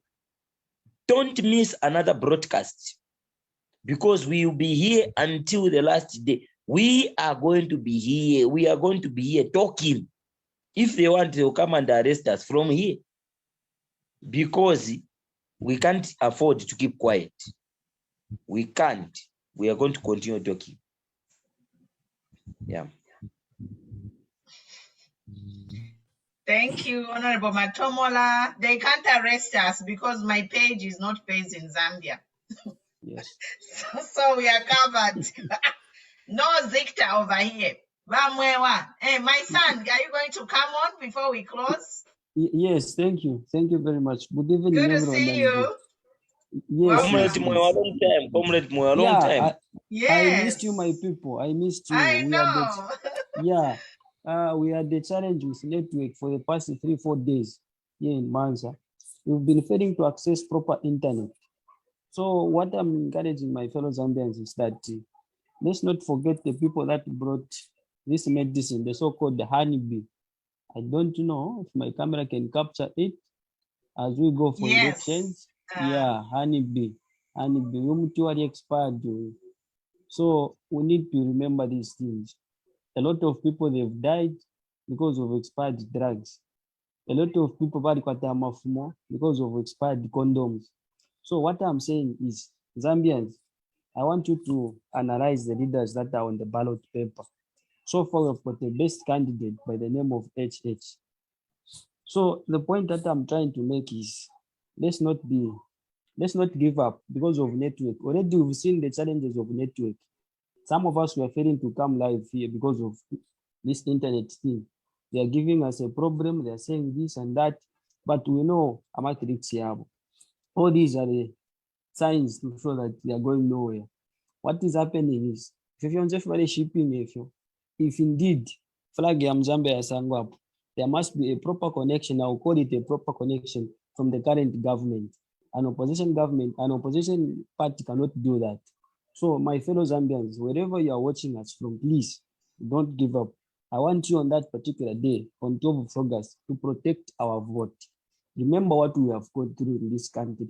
don't miss another broadcast, because we will be here until the last day. We are going to be here. We are going to be here talking. If they want, to come and arrest us from here, because we can't afford to keep quiet. We can't. We are going to continue talking. Yeah. Thank you, Honorable Matomola. They can't arrest us because my page is not based in Zambia. Yes. So we are covered. No Zicta over here. Vamwewa. Hey, my son, are you going to come on before we close? Yes, thank you. Thank you very much. Good evening, Good to everyone. see you. Yes, Comrade Moyo, a long time. Comrade Moyo, a long time. I missed you, my people. I missed you. I know. We had the challenge with network for the past 3-4 days here in Mansa. We've been failing to access proper internet. So what I'm encouraging my fellow Zambians is that let's not forget the people that brought this medicine, the so-called honeybee. I don't know if my camera can capture it as we go for elections. Honeybee. Umuti wali expired. So we need to remember these things. A lot of people, they've died because of expired drugs. A lot of people bali kwata mafumo because of expired condoms. So what I'm saying is, Zambians, I want you to analyze the leaders that are on the ballot paper. So far, we've got the best candidate by the name of HH. So the point that I'm trying to make is, let's not give up because of network. Already we've seen the challenges of network. Some of us were failing to come live here because of this internet thing. They are giving us a problem. They are saying this and that, but we know all these are the signs to show that they are going nowhere. What is happening is, if you want to shipping, if indeed flag ya Mzambia yasango hapo, there must be a proper connection. I will call it a proper connection from the current government. An opposition party cannot do that. So my fellow Zambians, wherever you are watching us from, please don't give up. I want you on that particular day, on 12th of August, to protect our vote. Remember what we have gone through in this country.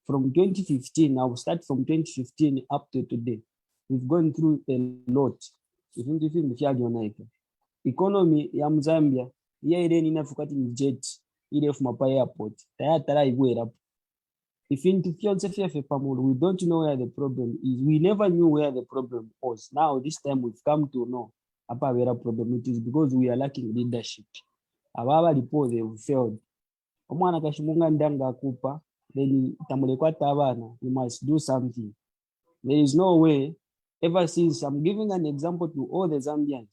From 2015, I will start from 2015 up to today. We've gone through a lot. Economy ya Zambia, ile inafukati ni jet, ile from airport. Tayatara igwera. If into we don't know where the problem is. We never knew where the problem was. Now this time we've come to know where the problem it is, because we are lacking leadership. Ababa report they've failed. Omwana kashimunga ndanga kupa, then tamulekwata abana, you must do something. There is no way. Ever since, I'm giving an example to all the Zambians.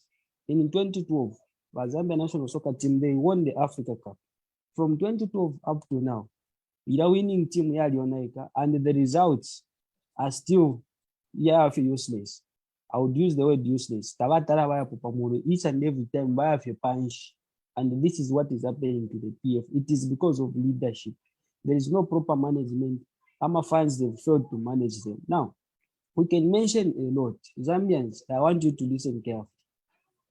In 2012, the Zambia national soccer team, they won the Africa Cup. From 2012 up to now, the winning team here, and the results are still useless. I would use the word useless. Each and every time, buy a punch. And this is what is happening to the PF. It is because of leadership. There is no proper management. Ama fans, they've failed to manage them. Now, we can mention a lot. Zambians, I want you to listen carefully.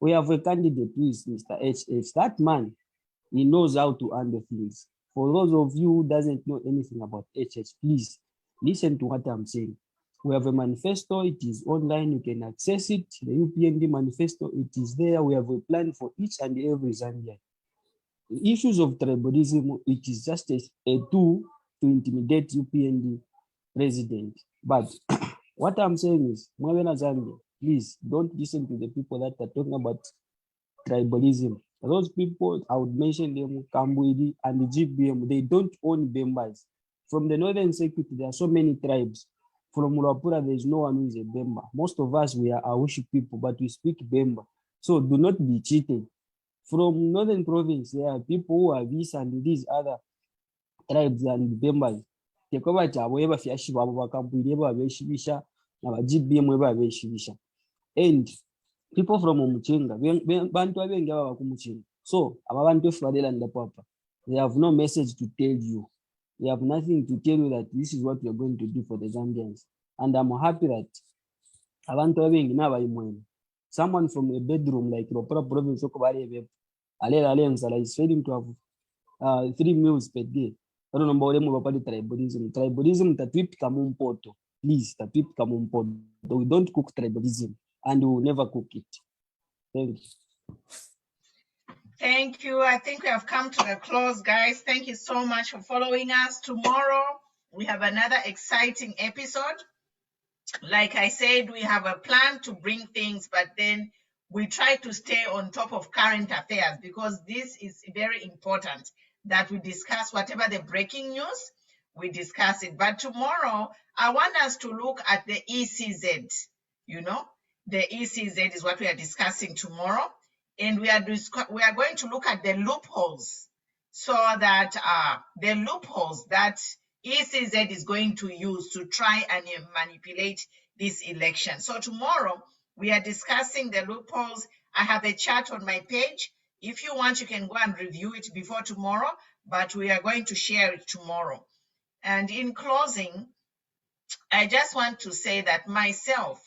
We have a candidate who is Mr. HH. That man, he knows how to handle things. For those of you who doesn't know anything about HH, please listen to what I'm saying. We have a manifesto. It is online. You can access it. The UPND manifesto, it is there. We have a plan for each and every Zambian. The issues of tribalism, it is just a tool to intimidate UPND president. But what I'm saying is, Zambia, please don't listen to the people that are talking about tribalism. Those people, I would mention them, Kambwidi and the GBM, they don't own Bembas. From the northern circuit, there are so many tribes. From Murapura, there is no one who is a Bemba. Most of us, we are Awishi people, but we speak Bemba. So do not be cheated. From northern province, there are people who are this and these other tribes and Bembas. And people from Umuchinga, so they have no message to tell you. They have nothing to tell you that this is what we are going to do for the Zambians. And I'm happy that someone from a bedroom like Ropura province is failing to have 3 meals per day. I don't know about tribalism. Tribalism tatwipika mumpoto. Please, tatwipika mumpoto. We don't cook tribalism, and we will never cook it. Thank you. Thank you. I think we have come to the close, guys. Thank you so much for following us. Tomorrow, we have another exciting episode. Like I said, we have a plan to bring things, but then we try to stay on top of current affairs, because this is very important that we discuss whatever the breaking news, we discuss it. But tomorrow, I want us to look at the ECZ. The ECZ is what we are discussing tomorrow. And we are going to look at the loopholes, so that the loopholes that ECZ is going to use to try and manipulate this election. So tomorrow we are discussing the loopholes. I have a chart on my page. If you want, you can go and review it before tomorrow, but we are going to share it tomorrow. And in closing, I just want to say that myself,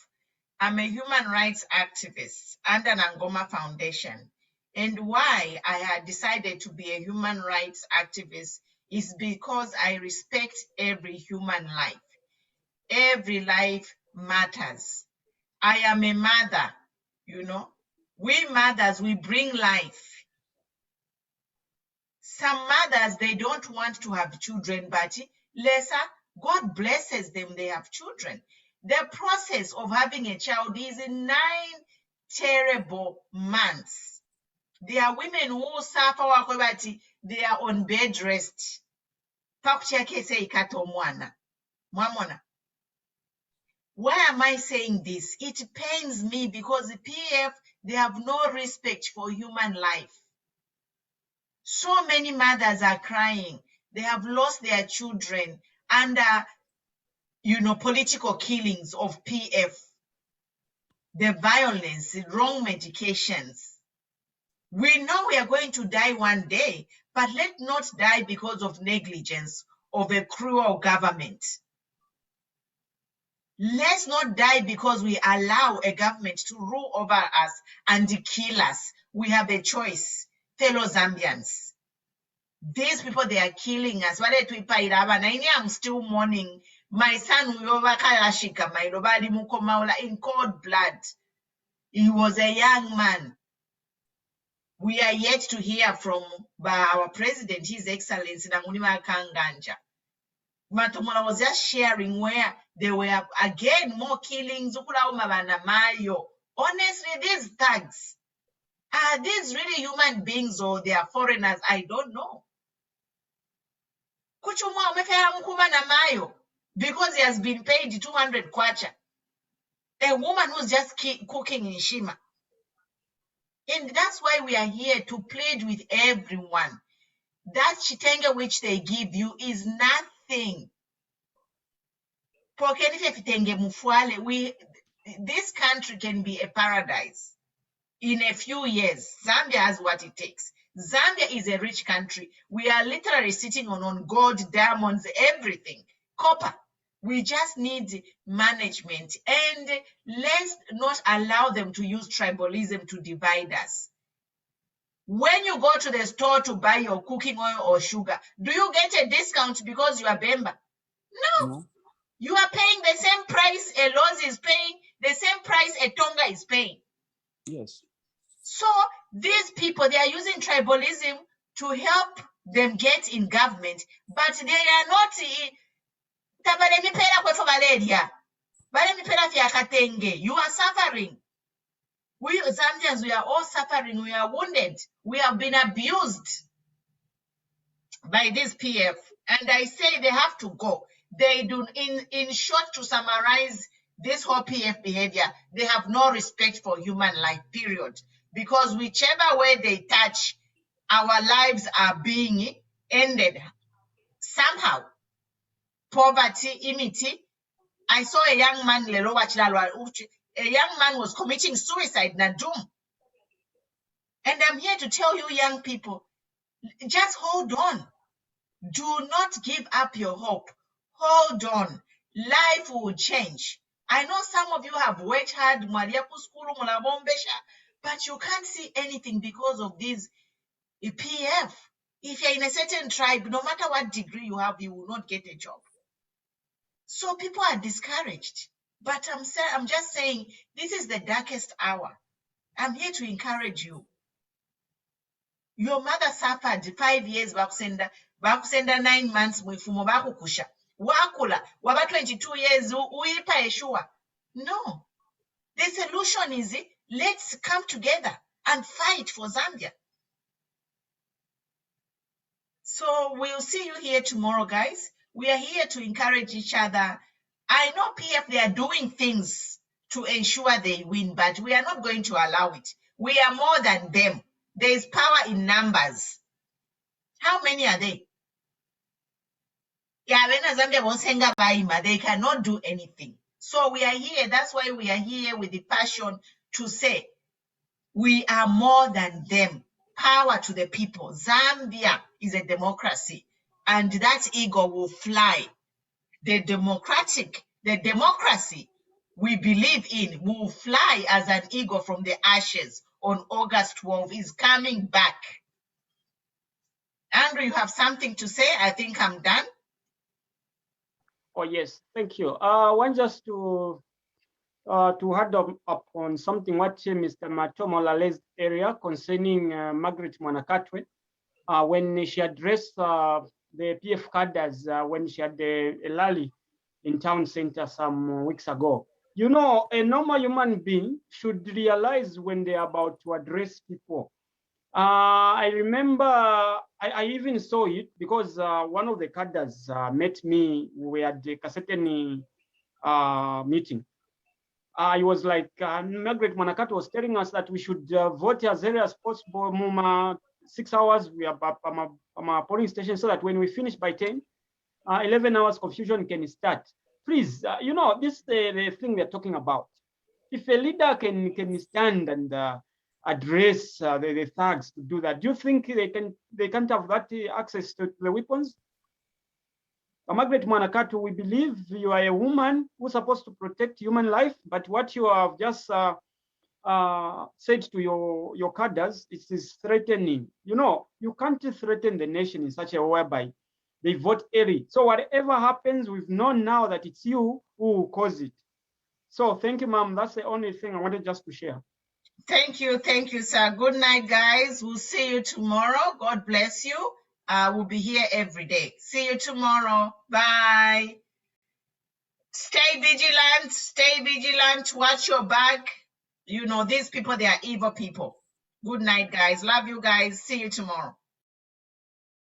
I'm a human rights activist under Nangoma Foundation. And why I had decided to be a human rights activist is because I respect every human life. Every life matters. I am a mother, We mothers, we bring life. Some mothers, they don't want to have children, but lesser, God blesses them, they have children. The process of having a child is 9 terrible months. There are women who suffer, they are on bed rest. Why am I saying this? It pains me because the PF, they have no respect for human life. So many mothers are crying. They have lost their children under, political killings of PF. The violence, the wrong medications. We know we are going to die one day, but let not die because of negligence of a cruel government. Let's not die because we allow a government to rule over us and kill us. We have a choice, fellow Zambians. These people, they are killing us. I'm still mourning. My son, in cold blood. He was a young man. We are yet to hear from our president, His Excellency Namunima Kanganja. Matomola was just sharing where there were again more killings. Honestly, these thugs, are these really human beings or they are foreigners? I don't know. Because he has been paid 200 kwacha. A woman who's just cooking in Shima. And that's why we are here to plead with everyone. That chitenge which they give you is nothing. This country can be a paradise in a few years. Zambia has what it takes. Zambia is a rich country. We are literally sitting on gold, diamonds, everything, copper. We just need management, and let's not allow them to use tribalism to divide us. When you go to the store to buy your cooking oil or sugar, do you get a discount because you are Bemba? No. You are paying the same price a Loz is paying, the same price a Tonga is paying. Yes. So these people, they are using tribalism to help them get in government, but they are not. You are suffering. We Zambians, we are all suffering. We are wounded. We have been abused by this PF. And I say they have to go. They do, in short, to summarize this whole PF behavior, they have no respect for human life, period. Because whichever way they touch, our lives are being ended somehow. Poverty, imity. I saw a young man, a young man was committing suicide, Nadum. And I'm here to tell you, young people, just hold on. Do not give up your hope. Hold on. Life will change. I know some of you have worked hard, but you can't see anything because of this PF. If you're in a certain tribe, no matter what degree you have, you will not get a job. So people are discouraged. But I'm just saying, this is the darkest hour. I'm here to encourage you. Your mother suffered 5 years, bakusenda 9 months, mwifumo bakukusha. Wakula, waba 22 years, uipa Yeshua. No. The solution is, let's come together and fight for Zambia. So we'll see you here tomorrow, guys. We are here to encourage each other. I know PF, they are doing things to ensure they win, but we are not going to allow it. We are more than them. There is power in numbers. How many are they? They cannot do anything. So we are here. That's why we are here with the passion to say we are more than them. Power to the people. Zambia is a democracy, and that eagle will fly. The democracy we believe in will fly as an eagle from the ashes on August 12th. Is coming back. Andrew, you have something to say? I think I'm done. Oh, yes, thank you. I want just to add up on something what Mr. Matomo Lale's area concerning Margaret Mwanakatwe. when she addressed the PF cadres when she had a rally in town center some weeks ago. You know, a normal human being should realize when they are about to address people. I remember I even saw it because one of the cadres met me. We had a certain meeting. I was like, Margaret Manakato was telling us that we should vote as early as possible, 6 hours. We are from a polling station so that when we finish by 10, 11 hours confusion can start. Please, you know, this is the thing we're talking about. If a leader can stand and address the thugs to do that, do you think they can't have that access to the weapons? Margaret Manakato, we believe you are a woman who's supposed to protect human life, but what you have just said to your cadres, it is threatening. You know, you can't threaten the nation in such a way whereby they vote early. So whatever happens, we've known now that it's you who caused it. So thank you, ma'am. That's the only thing I wanted just to share. Thank you, sir. Good night, guys. We'll see you tomorrow. God bless you. We'll be here every day. See you tomorrow. Bye. Stay vigilant. Stay vigilant. Watch your back. You know, these people, they are evil people. Good night, guys. Love you guys. See you tomorrow.